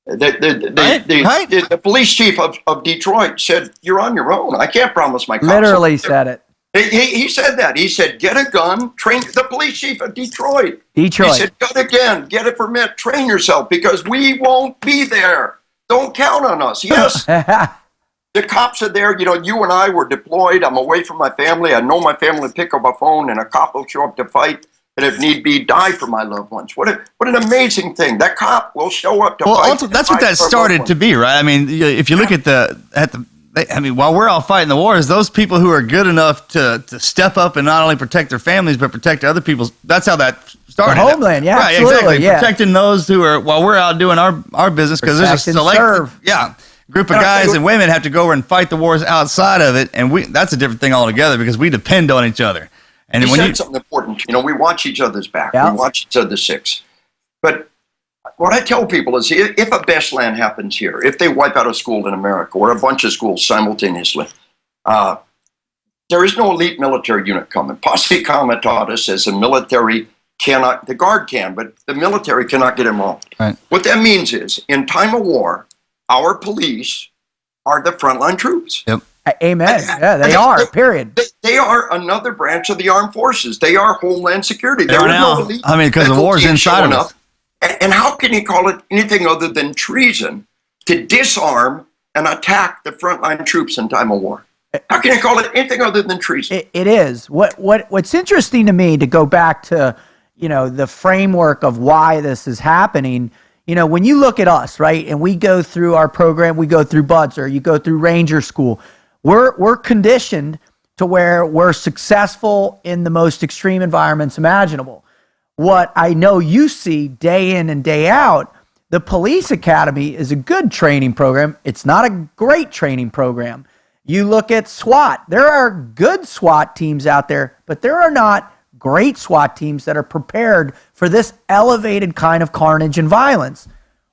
The police chief of Detroit said, "You're on your own. I can't promise my cops." Literally said it. He said that. He said, "Get a gun, train." The police chief of Detroit. He said, "Gun again, get a permit, train yourself, because we won't be there. Don't count on us." Yes. The cops are there. You know, you and I were deployed. I'm away from my family. I know my family will pick up a phone and a cop will show up to fight. And if need be, die for my loved ones. What an amazing thing. That cop will show up to fight. Also, that's what that started to be, right? I mean, if you look while we're all fighting the wars, those people who are good enough to step up and not only protect their families, but protect other people's, that's how that started. The homeland, yeah, right, absolutely, exactly. yeah. Protecting those who are, while we're out doing our business, because there's a select group of guys and women have to go over and fight the wars outside of it, and that's a different thing altogether because we depend on each other. And you said something important. You know, we watch each other's back. Yeah. We watch each other's six. But what I tell people is if a Bestland happens here, if they wipe out a school in America or a bunch of schools simultaneously, there is no elite military unit coming. Posse Comitatus as a military cannot, the Guard can, but the military cannot get involved. Right. What that means is in time of war, our police are the frontline troops. Yep. Amen. Yeah, they are, period. They are another branch of the armed forces. They are Homeland Security. They are now. Because the war's inside of us. And how can you call it anything other than treason to disarm and attack the frontline troops in time of war? How can you call it anything other than treason? It is. What's interesting to me, to go back to, the framework of why this is happening, when you look at us, right, and we go through our program, we go through BUDS, or you go through Ranger School, we're conditioned to where we're successful in the most extreme environments imaginable. What I know you see day in and day out, the police academy is a good training program. It's not a great training program. You look at SWAT. There are good SWAT teams out there, but there are not great SWAT teams that are prepared for this elevated kind of carnage and violence.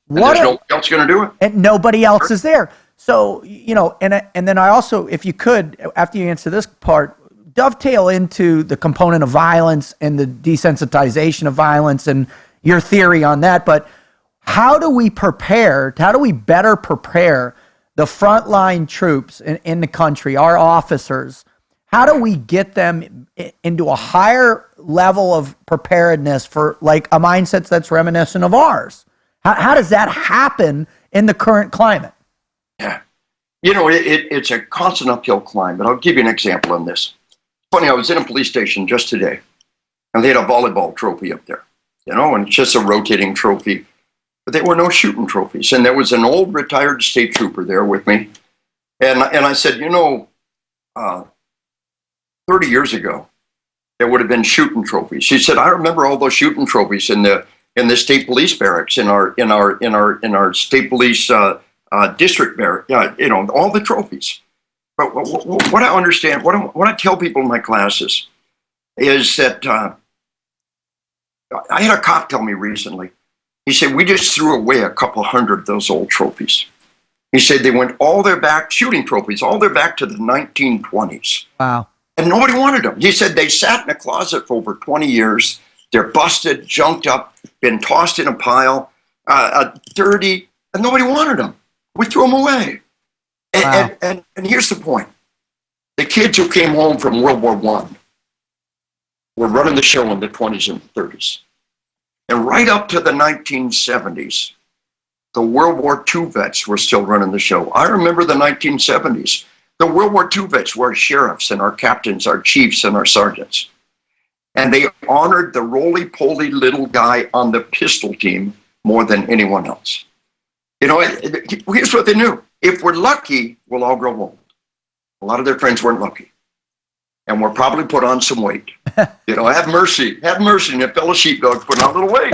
And there's nobody else going to do it. And nobody else is there. So, and then I also, if you could, after you answer this part, dovetail into the component of violence and the desensitization of violence and your theory on that. But how do we better prepare the frontline troops in the country, our officers? How do we get them into a higher level of preparedness for like a mindset that's reminiscent of ours? How does that happen in the current climate? Yeah. It's a constant uphill climb, but I'll give you an example on this. Funny, I was in a police station just today, and they had a volleyball trophy up there, and it's just a rotating trophy. But there were no shooting trophies. And there was an old retired state trooper there with me. And I said, 30 years ago, there would have been shooting trophies. She said, I remember all those shooting trophies in the state police barracks, in our state police district barrack, all the trophies. But what I understand, what I tell people in my classes is that I had a cop tell me recently, he said, we just threw away a couple hundred of those old trophies. He said they went all their back, shooting trophies, all their back to the 1920s. Wow. And nobody wanted them. He said they sat in a closet for over 20 years. They're busted, junked up, been tossed in a pile, dirty, and nobody wanted them. We threw them away. And here's the point. The kids who came home from World War I were running the show in the 20s and 30s. And right up to the 1970s, the World War II vets were still running the show. I remember the 1970s. The World War II vets were our sheriffs and our captains, our chiefs and our sergeants. And they honored the roly-poly little guy on the pistol team more than anyone else. You know, here's what they knew. If we're lucky, we'll all grow old. A lot of their friends weren't lucky. And we're probably put on some weight. You know, have mercy. Have mercy. And a fellow sheepdog put on a little weight.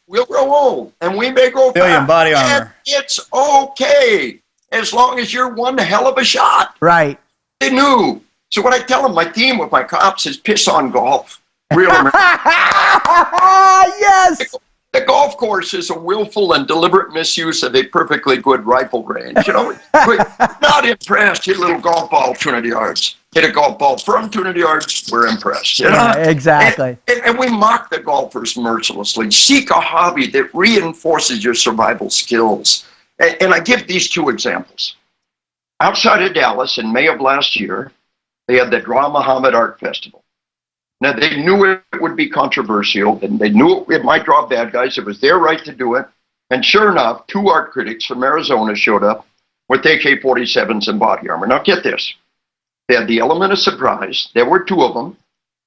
We'll grow old. And we may grow fat. Body armor. And it's okay. As long as you're one hell of a shot. Right. They knew. So what I tell them, my theme with my cops is piss on golf. Real American. Yes. The golf course is a willful and deliberate misuse of a perfectly good rifle range. You know, we're not impressed. Hit a little golf ball 200 yards. Hit a golf ball from 200 yards. We're impressed. You know? Yeah, exactly. And we mock the golfers mercilessly. Seek a hobby that reinforces your survival skills. And I give these two examples. Outside of Dallas in May of last year, they had the Dra Muhammad Art Festival. Now, they knew it would be controversial, and they knew it might draw bad guys. It was their right to do it. And sure enough, 2 art critics from Arizona showed up with AK-47s and body armor. Now, get this. They had the element of surprise. There were 2 of them.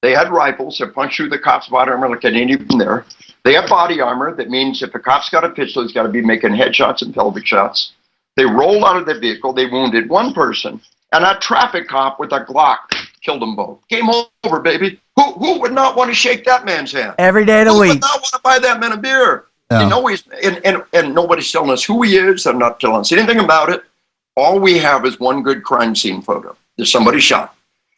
They had rifles that punch through the cop's body armor like an Indian from there. They have body armor. That means if a cop's got a pistol, he's got to be making headshots and pelvic shots. They rolled out of the vehicle. They wounded 1 person. And a traffic cop with a Glock killed them both. Game over, baby. Who would not want to shake that man's hand? Every day of the Who week. would not want to buy that man a beer? Yeah. You know, and nobody's telling us who he is. They're not telling us anything about it. All we have is one good crime scene photo. There's somebody shot.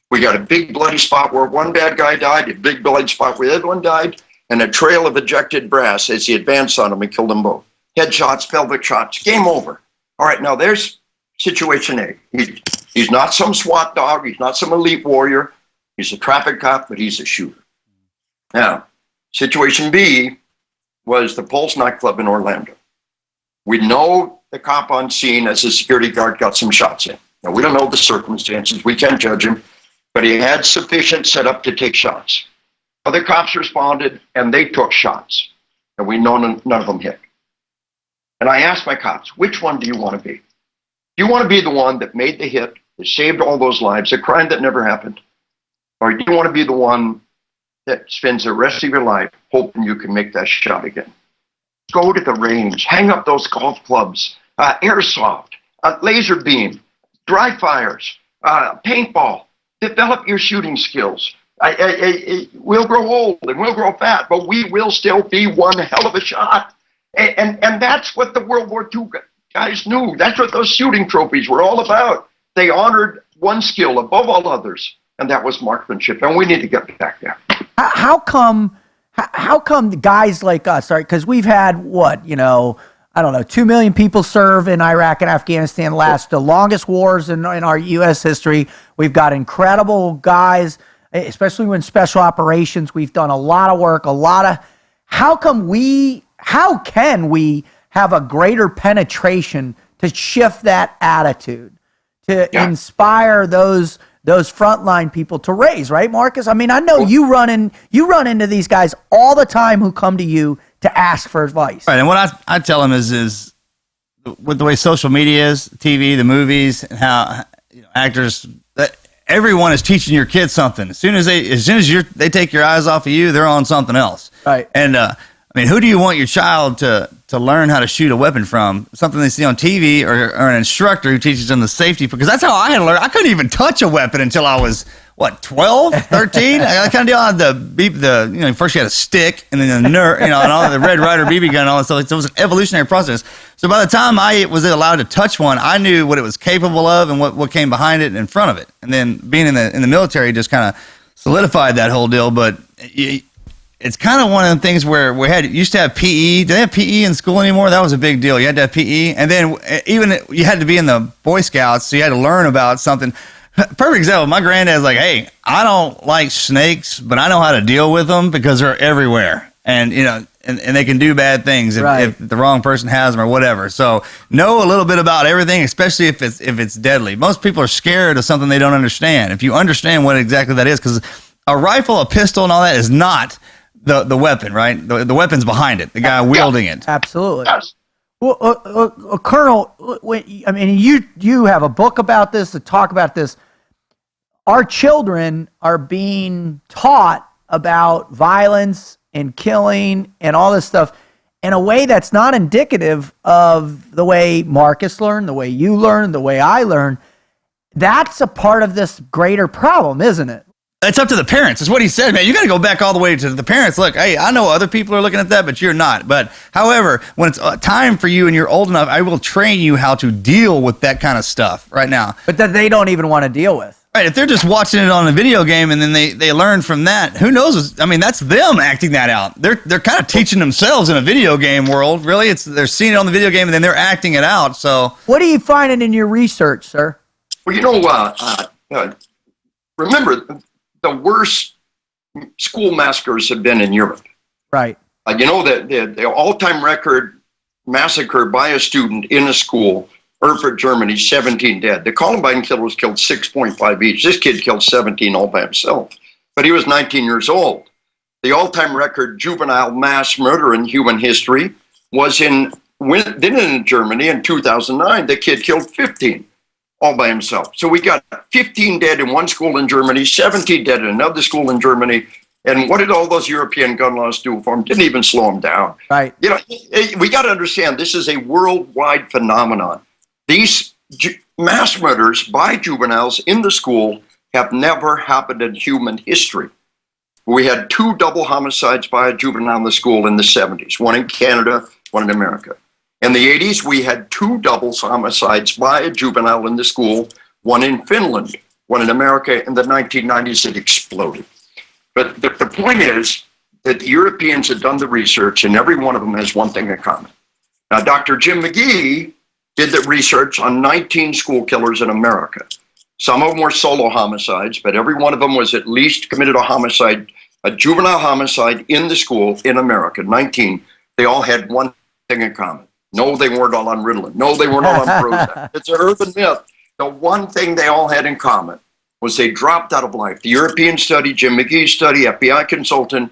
We got a big bloody spot where one bad guy died, a big bloody spot where the other one died, and a trail of ejected brass as he advanced on them and killed them both. Headshots, pelvic shots, game over. All right, now there's situation A. He's not some SWAT dog. He's not some elite warrior. He's a traffic cop, but he's a shooter. Now, situation B was the Pulse nightclub in Orlando. We know the cop on scene as a security guard got some shots in. Now, we don't know the circumstances. We can't judge him, but he had sufficient setup to take shots. Other cops responded, and they took shots, and we know none of them hit. And I asked my cops, which one do you want to be? Do you want to be the one that made the hit, that saved all those lives, a crime that never happened? Or do you want to be the one that spends the rest of your life hoping you can make that shot again? Go to the range, hang up those golf clubs, airsoft, laser beam, dry fires, paintball, develop your shooting skills. We'll grow old and we'll grow fat, but we will still be one hell of a shot. And that's what the World War II guys knew. That's what those shooting trophies were all about. They honored one skill above all others, and that was marksmanship. And we need to get back there. How come guys like us, right? Because we've had I don't know, 2 million people serve in Iraq and Afghanistan, the longest wars in our U.S. history. We've got incredible guys, especially when special operations. We've done a lot of work, how can we have a greater penetration to shift that attitude, to inspire those frontline people to raise, right, Marcus? I mean, I know you run into these guys all the time who come to you to ask for advice. Right, and what I tell them is with the way social media is, TV, the movies, and how actors, that everyone is teaching your kids something. As soon as they take your eyes off of you, they're on something else. Right. And I mean, who do you want your child to learn how to shoot a weapon from? Something they see on TV, or an instructor who teaches them the safety? Because that's how I had to learn. I couldn't even touch a weapon until I was 12, 13. I kind of deal on the first you had a stick, and then and all the Red Ryder BB gun and all that stuff. So it was an evolutionary process. So by the time I was allowed to touch one, I knew what it was capable of and what came behind it and in front of it. And then being in the military just kind of solidified that whole deal. But it's kind of one of the things where used to have PE. Do they have PE in school anymore? That was a big deal. You had to have PE. And then even you had to be in the Boy Scouts, so you had to learn about something. Perfect example. My granddad's like, hey, I don't like snakes, but I know how to deal with them because they're everywhere. And, you know, and they can do bad things if the wrong person has them or whatever. So know a little bit about everything, especially if it's deadly. Most people are scared of something they don't understand. If you understand what exactly that is, because a rifle, a pistol, and all that is not the weapon, right? The weapon's behind it, the guy wielding it. Absolutely. Yes. Well, Colonel, you have a book about this, to talk about this. Our children are being taught about violence and killing and all this stuff in a way that's not indicative of the way Marcus learned, the way you learned, the way I learned. That's a part of this greater problem, isn't it? It's up to the parents. It's what he said, man. You got to go back all the way to the parents. Look, hey, I know other people are looking at that, but you're not. But however, when it's time for you and you're old enough, I will train you how to deal with that kind of stuff right now. But that they don't even want to deal with. Right, if they're just watching it on a video game and then they learn from that, who knows? I mean, that's them acting that out. They're kind of teaching themselves in a video game world. Really, they're seeing it on the video game and then they're acting it out. So, what are you finding in your research, sir? Well, you know, remember, the worst school massacres have been in Europe. Right. You know, the all-time record massacre by a student in a school, Erfurt, Germany, 17 dead. The Columbine killers killed 6.5 each. This kid killed 17 all by himself, but he was 19 years old. The all-time record juvenile mass murder in human history was in Germany in 2009. The kid killed 15 all by himself. So we got 15 dead in one school in Germany, 17 dead in another school in Germany. And what did all those European gun laws do for them? Didn't even slow them down. Right. You know, we got to understand this is a worldwide phenomenon. These mass murders by juveniles in the school have never happened in human history. We had 2 double homicides by a juvenile in the school in the 70s, one in Canada, one in America. In the 80s, we had 2 double homicides by a juvenile in the school, one in Finland, one in America. In the 1990s, it exploded. But the point is that the Europeans had done the research, and every one of them has one thing in common. Now, Dr. Jim McGee did the research on 19 school killers in America. Some of them were solo homicides, but every one of them was at least committed a homicide, a juvenile homicide in the school in America, 19. They all had one thing in common. No, they weren't all on Ritalin. No, they weren't all on Prozac. It's an urban myth. The one thing they all had in common was they dropped out of life. The European study, Jim McGee's study, FBI consultant,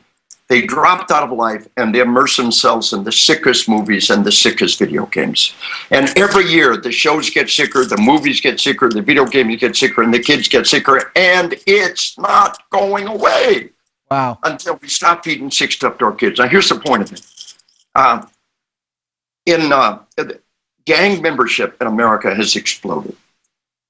they dropped out of life and they immersed themselves in the sickest movies and the sickest video games. And every year the shows get sicker, the movies get sicker, the video games get sicker, and the kids get sicker, and it's not going away. Wow. Until we stop feeding sick stuff to our kids. Now here's the point of it. Gang membership in America has exploded.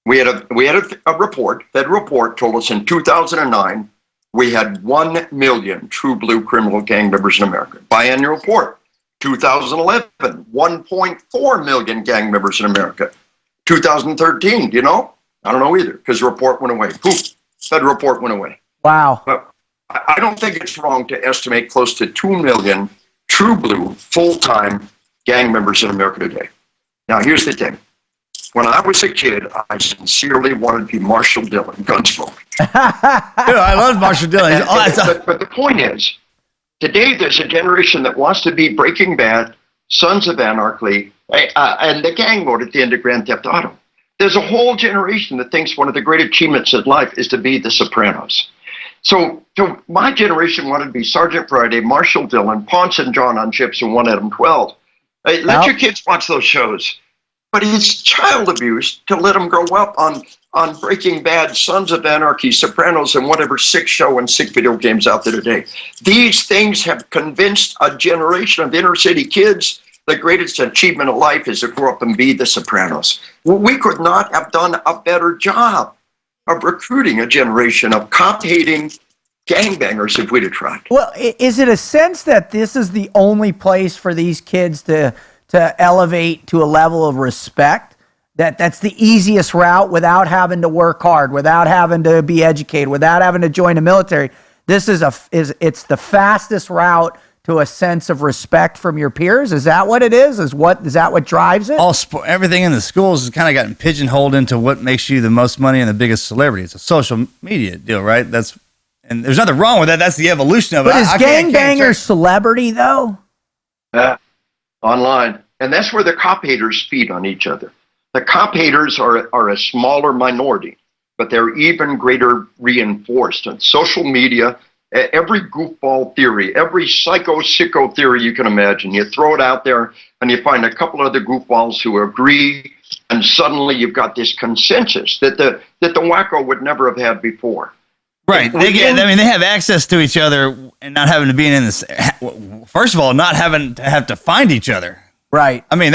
We had a report, federal report told us in 2009, we had 1 million true blue criminal gang members in America. Biannual report, 2011, 1.4 million gang members in America. 2013, do you know? I don't know either, because the report went away. Poof, federal report went away. Wow. But I don't think it's wrong to estimate close to 2 million true blue full-time gang members in America today. Now, here's the thing. When I was a kid, I sincerely wanted to be Marshall Dillon, Gunsmoke. Dude, I love Marshall Dillon. He's awesome. But the point is, today there's a generation that wants to be Breaking Bad, Sons of Anarchy, and the gang mode at the end of Grand Theft Auto. There's a whole generation that thinks one of the great achievements in life is to be the Sopranos. So my generation wanted to be Sergeant Friday, Marshall Dillon, Ponce and John on ships, and 1 Adam 12. Let your kids watch those shows. But it's child abuse to let them grow up on Breaking Bad, Sons of Anarchy, Sopranos, and whatever sick show and sick video games out there today. These things have convinced a generation of inner city kids the greatest achievement of life is to grow up and be the Sopranos. We could not have done a better job of recruiting a generation of cop-hating gangbangers if we'd have tried. Well, is it a sense that this is the only place for these kids to elevate to a level of respect, that's the easiest route without having to work hard, without having to be educated, without having to join the military? This it's the fastest route to a sense of respect from your peers? Is that what it is? Is that what drives it? Everything in the schools has kind of gotten pigeonholed into what makes you the most money and the biggest celebrity. It's a social media deal, right? And there's nothing wrong with that. That's the evolution of it. But is gangbanger celebrity though? Online. And that's where the cop haters feed on each other. The cop haters are a smaller minority, but they're even greater reinforced. On social media, every goofball theory, every sicko theory you can imagine, you throw it out there and you find a couple other goofballs who agree, and suddenly you've got this consensus that the wacko would never have had before. Right. They have access to each other and not having to be in this. First of all, not having to have to find each other. Right. I mean,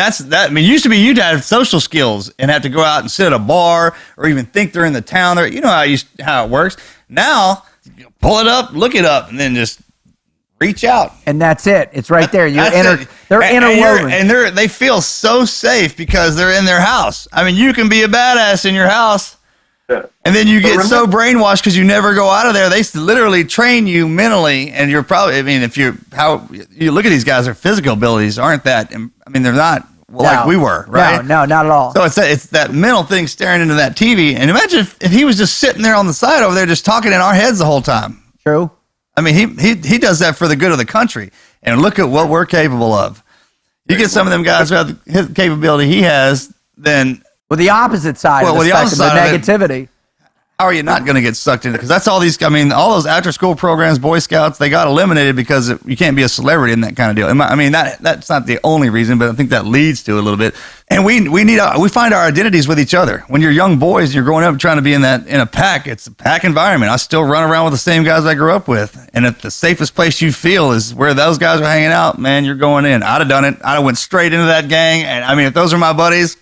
used to be you'd have social skills and have to go out and sit at a bar or even think they're in the town. You know how it works. Now, pull it up, look it up, and then just reach out. And that's it. It's right there. They're interwoven. And they feel so safe because they're in their house. I mean, you can be a badass in your house. Yeah. And then you get so brainwashed because you never go out of there. They literally train you mentally, and you're probably. I mean, how you look at these guys, their physical abilities aren't that. I mean, they're not like we were, right? No, not at all. So it's that mental thing staring into that TV. And imagine if he was just sitting there on the side over there, just talking in our heads the whole time. True. I mean, he does that for the good of the country. And look at what we're capable of. You get some of them guys who have the capability he has, then. With the opposite side of the spectrum, the negativity. How are you not going to get sucked into? Because that's all those after-school programs, Boy Scouts, they got eliminated because you can't be a celebrity in that kind of deal. I mean, that's not the only reason, but I think that leads to a little bit. And we find our identities with each other. When you're young boys and you're growing up trying to be in a pack, it's a pack environment. I still run around with the same guys I grew up with. And if the safest place you feel is where those guys are hanging out, man, you're going in. I'd have done it. I'd have went straight into that gang. And I mean, if those are my buddies,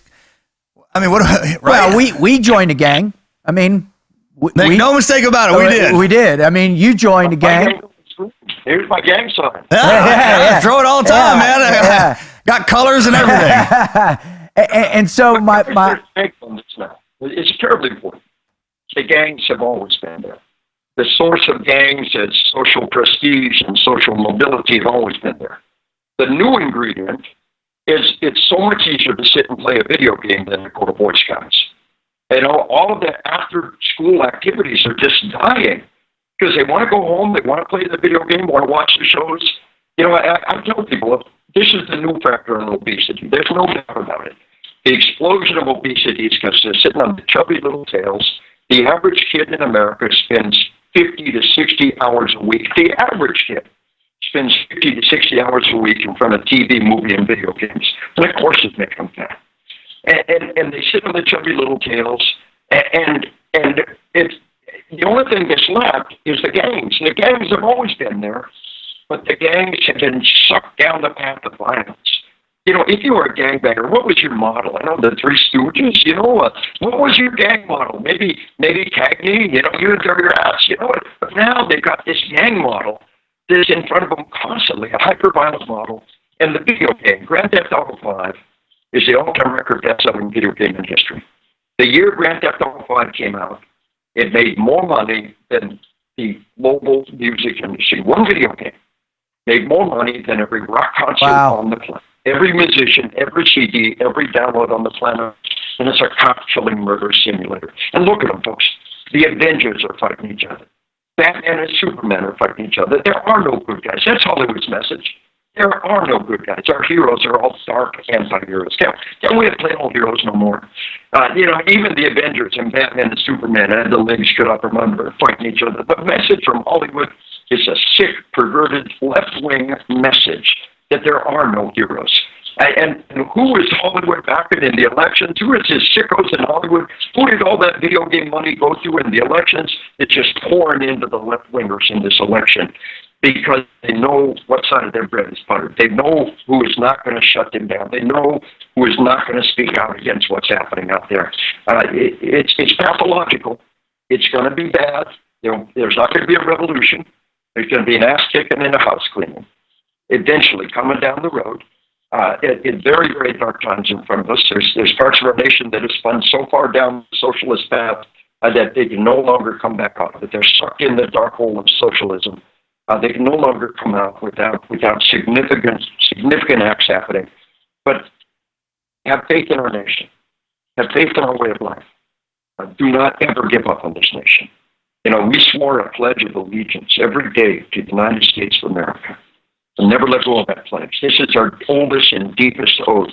I mean, right? Well, we joined a gang. I mean, make no mistake about it, we did. We did. I mean, you joined a gang. Here's my gang sign. Yeah. Throw it all the time, man. Yeah. Got colors and everything. and so my it's terribly important. The gangs have always been there. The source of gangs is social prestige and social mobility have always been there. The new ingredient is it's so much easier to sit and play a video game than to go to Boy Scouts. All of the after-school activities are just dying because they want to go home, they want to play the video game, want to watch the shows. I tell people, this is the new factor in obesity. There's no doubt about it. The explosion of obesity is because they're sitting on the chubby little tails. The average kid in America spends 50 to 60 hours a week. The average kid spends 50 to 60 hours a week in front of TV, movie, and video games. And of course it's making them fat. And they sit on the chubby little tails, and it's the only thing that's left is the gangs. The gangs have always been there, but the gangs have been sucked down the path of violence. If you were a gangbanger, what was your model? I know the Three Stooges. What was your gang model? Maybe Cagney. You enjoy your ass. But now they've got this gang model that's in front of them constantly, a hyper-violent model, and the video game, Grand Theft Auto 5. Is the all-time record best-selling video game in history. The year Grand Theft Auto 5 came out, it made more money than the mobile music industry. One video game made more money than every rock concert on the planet. Every musician, every CD, every download on the planet. And it's a cop-killing murder simulator. And look at them, folks. The Avengers are fighting each other. Batman and Superman are fighting each other. There are no good guys. That's Hollywood's message. There are no good guys. Our heroes are all dark anti-heroes. Can't we have plain old heroes no more? Even the Avengers and Batman and Superman had the legs cut up from under fighting each other. The message from Hollywood is a sick, perverted, left-wing message that there are no heroes. And who is Hollywood backing in the elections? Who is his sickos in Hollywood? Who did all that video game money go to in the elections? It's just pouring into the left-wingers in this election. Because they know what side of their bread is buttered. They know who is not going to shut them down. They know who is not going to speak out against what's happening out there. It's pathological. It's going to be bad. There's not going to be a revolution. There's going to be an ass kicking and a house cleaning. Eventually, coming down the road, in very, very dark times in front of us, there's parts of our nation that have spun so far down the socialist path that they can no longer come back out of it. They're sucked in the dark hole of socialism. They can no longer come out without significant acts happening. But have faith in our nation. Have faith in our way of life. Do not ever give up on this nation. We swore a pledge of allegiance every day to the United States of America. And never let go of that pledge. This is our oldest and deepest oath.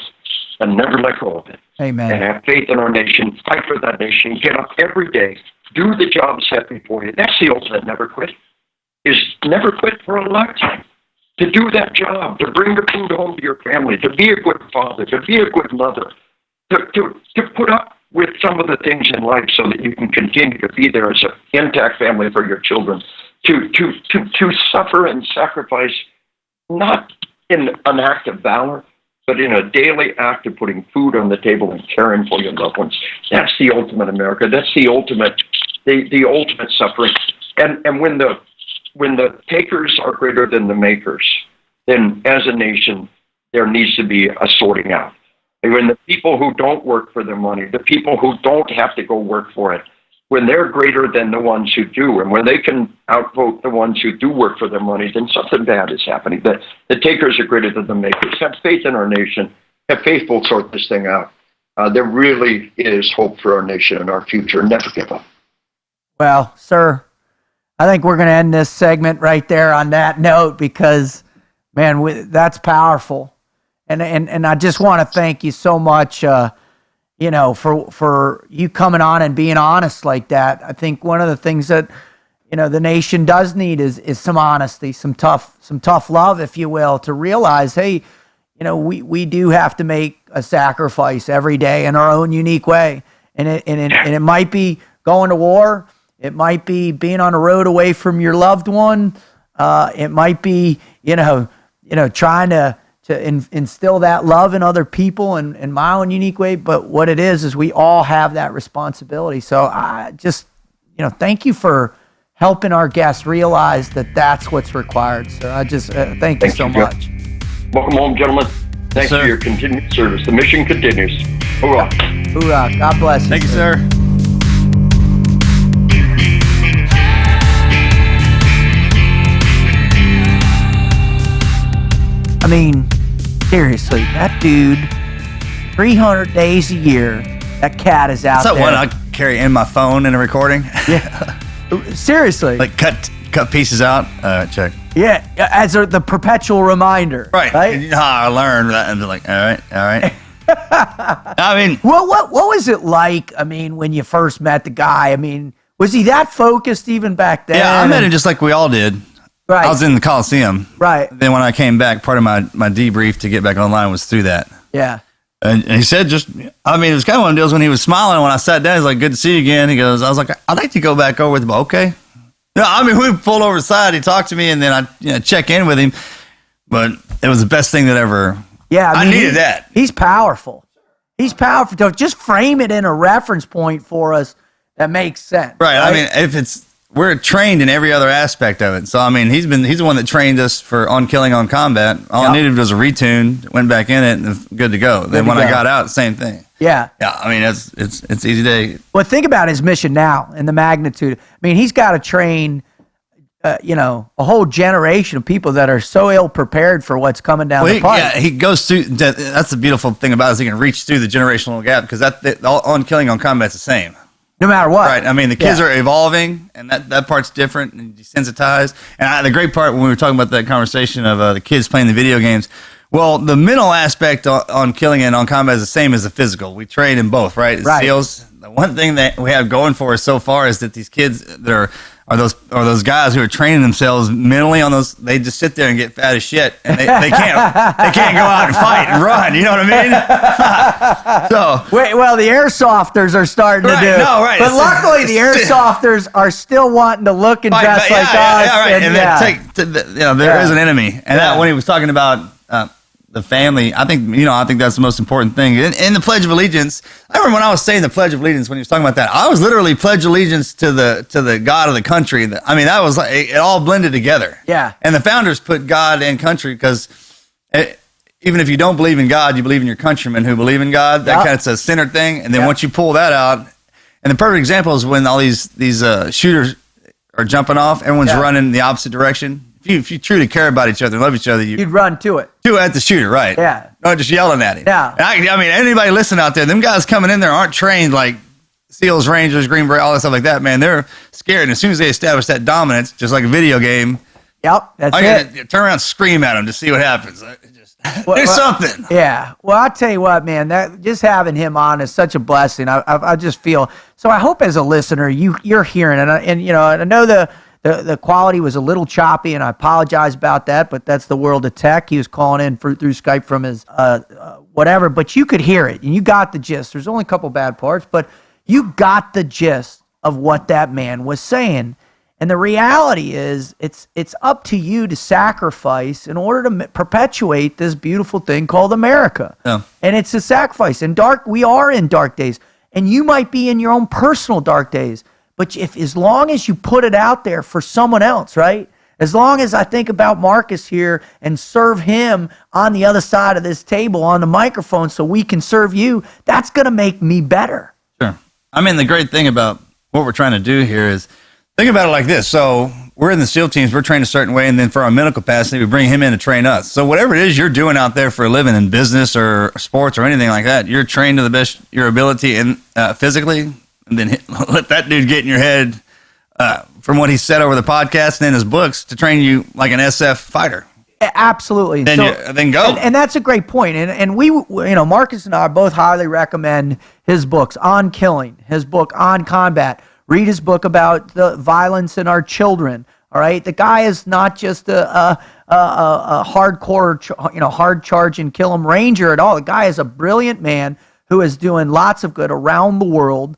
And never let go of it. Amen. And have faith in our nation. Fight for that nation. Get up every day. Do the job set before you. That's the ultimate never quit. Is never quit for a lifetime. To do that job. To bring the food home to your family. To be a good father. To be a good mother. To put up with some of the things in life so that you can continue to be there as an intact family for your children. To suffer and sacrifice, not in an act of valor, but in a daily act of putting food on the table and caring for your loved ones. That's the ultimate America. That's the ultimate suffering. And when the takers are greater than the makers, then as a nation, there needs to be a sorting out. And when the people who don't work for their money, the people who don't have to go work for it, when they're greater than the ones who do, and when they can outvote the ones who do work for their money, then something bad is happening. The takers are greater than the makers. Have faith in our nation. Have faith we'll sort this thing out. There really is hope for our nation and our future. Never give up. Well, sir, I think we're going to end this segment right there on that note because, man, that's powerful. And I just want to thank you so much, for you coming on and being honest like that. I think one of the things that, the nation does need is some honesty, some tough love, if you will, to realize, hey, we do have to make a sacrifice every day in our own unique way. And it might be going to war. It might be being on the road away from your loved one. It might be, trying to instill that love in other people in my own unique way. But what it is we all have that responsibility. So I just, thank you for helping our guests realize that that's what's required. So I just thank you so much. Welcome home, gentlemen. Thanks for your continued service. The mission continues. Hoorah. Hoorah. God bless you. Thank you, sir. I mean, seriously, that dude, 300 days a year, that cat is out there. That's that one I carry in my phone in a recording. Yeah. Seriously. Like cut pieces out. Check. Yeah, as the perpetual reminder. Right. You know how I learned that and be like, all right. I mean, well, what was it like? I mean, when you first met the guy, I mean, was he that focused even back then? Yeah, I met him just like we all did. Right. I was in the Coliseum. Right. Then when I came back, part of my debrief to get back online was through that. Yeah. And he said it was kind of one of the deals when he was smiling. When I sat down, he's like, good to see you again. He goes, I was like, I'd like to go back over with him. Okay. No, I mean, we pulled over the side. He talked to me, and then I check in with him. But it was the best thing that ever. Yeah. I needed that. He's powerful. He's powerful. So just frame it in a reference point for us that makes sense. Right. I mean, we're trained in every other aspect of it. So, I mean, he's the one that trained us on killing, on combat. All I needed was a retune, went back in it, and good to go. Then when I got out, same thing. Yeah. Yeah, I mean, it's easy day. Well, think about his mission now and the magnitude. I mean, he's got to train, a whole generation of people that are so ill prepared for what's coming down the pipe. Yeah, he goes through. That's the beautiful thing about it is he can reach through the generational gap because on killing, on combat's the same. No matter what. Right. I mean, the kids are evolving, and that part's different and desensitized. And the great part when we were talking about that conversation of the kids playing the video games, well, the mental aspect on killing and on combat is the same as the physical. We train in both, right? As SEALs, the one thing that we have going for us so far is that these kids that are those guys who are training themselves mentally on those. They just sit there and get fat as shit, and they can't go out and fight and run. You know what I mean? Well, the airsofters are starting to do. No, right. But luckily, the airsofters are still wanting to look and dress like us. Yeah, right. And there is an enemy, and that when he was talking about the family, I think that's the most important thing. In the Pledge of Allegiance, I remember when I was saying the Pledge of Allegiance when he was talking about that, I was literally pledge allegiance to the God of the country. I mean, that was like it all blended together. Yeah. And the founders put God and country because even if you don't believe in God, you believe in your countrymen who believe in God. That kind of a centered thing. And then once you pull that out, and the perfect example is when all these shooters are jumping off, everyone's running in the opposite direction. if you truly care about each other and love each other, You'd run to it. shoot at the shooter, right? Yeah. Not just yelling at him. Yeah. And I mean, anybody listening out there, them guys coming in there aren't trained like SEALs, Rangers, Green Beret, all that stuff like that, man. They're scared. And as soon as they establish that dominance, just like a video game, Yep, that's I it. gotta turn around and scream at them to see what happens. Do something. Yeah. Well, I'll tell you what, man, that just having him on is such a blessing. I just feel, so I hope as a listener, you're hearing it. And you know, I know the quality was a little choppy, and I apologize about that, but that's the world of tech. He was calling in through Skype from his whatever, but you could hear it, and you got the gist. There's only a couple bad parts, but you got the gist of what that man was saying. And the reality is, it's up to you to sacrifice in order to perpetuate this beautiful thing called America. Yeah. And it's a sacrifice. And we are in dark days, and you might be in your own personal dark days. But as long as you put it out there for someone else, right? As long as I think about Marcus here and serve him on the other side of this table on the microphone so we can serve you, that's going to make me better. Sure. I mean, the great thing about what we're trying to do here is, think about it like this. So we're in the SEAL teams, we're trained a certain way, and then for our mental capacity, we bring him in to train us. So whatever it is you're doing out there for a living in business or sports or anything like that, you're trained to the best of your ability and physically, and then let that dude get in your head from what he said over the podcast and in his books to train you like an SF fighter. Absolutely. Then go. And that's a great point. And we, you know, Marcus and I both highly recommend his books on killing, his book on combat. Read his book about the violence in our children. All right, the guy is not just a hardcore, hard charge and kill 'em ranger at all. The guy is a brilliant man who is doing lots of good around the world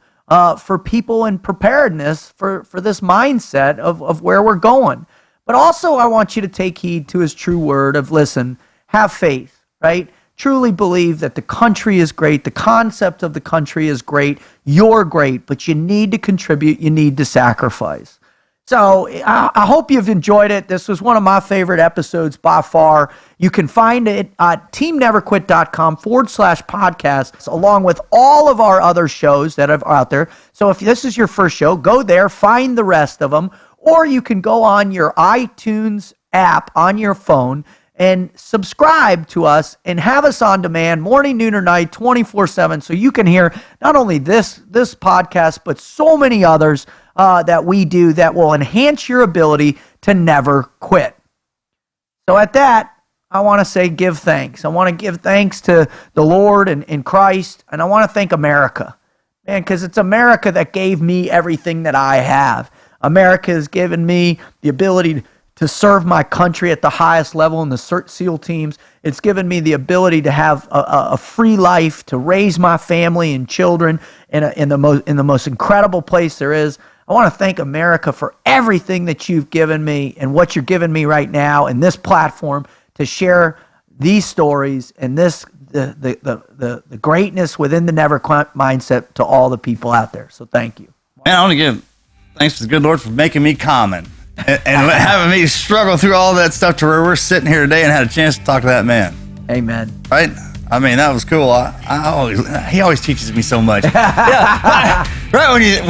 for people in preparedness for this mindset of where we're going. But also, I want you to take heed to his true word of, listen, have faith, right? Truly believe that the country is great. The concept of the country is great. You're great, but you need to contribute. You need to sacrifice. So I hope you've enjoyed it. This was one of my favorite episodes by far. You can find it at teamneverquit.com/podcast, along with all of our other shows that are out there. So if this is your first show, go there, find the rest of them, or you can go on your iTunes app on your phone and subscribe to us and have us on demand morning, noon, or night, 24/7, so you can hear not only this podcast, but so many others that we do that will enhance your ability to never quit. So at that, I want to say give thanks. I want to give thanks to the Lord and Christ, and I want to thank America, man, because it's America that gave me everything that I have. America has given me the ability to serve my country at the highest level in the SEAL teams. It's given me the ability to have a free life, to raise my family and children in the most incredible place there is. I want to thank America for everything that you've given me and what you're giving me right now in this platform to share these stories and the greatness within the Never Quit mindset to all the people out there. So thank you. Man, I want to give thanks to the good Lord for making me common and having me struggle through all that stuff to where we're sitting here today and had a chance to talk to that man. Amen. Right? I mean, that was cool. He always teaches me so much. Yeah. Right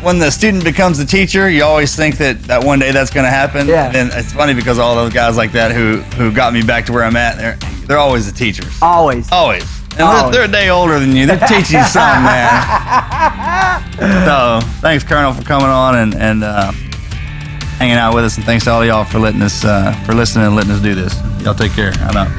when the student becomes the teacher, you always think that one day that's going to happen. Yeah. And it's funny because all those guys like that who got me back to where I'm at, they're always the teachers. Always. And they're a day older than you. They're teaching you something, man. So thanks, Colonel, for coming on and hanging out with us, and thanks to all of y'all for listening and letting us do this. Y'all take care. I'm out.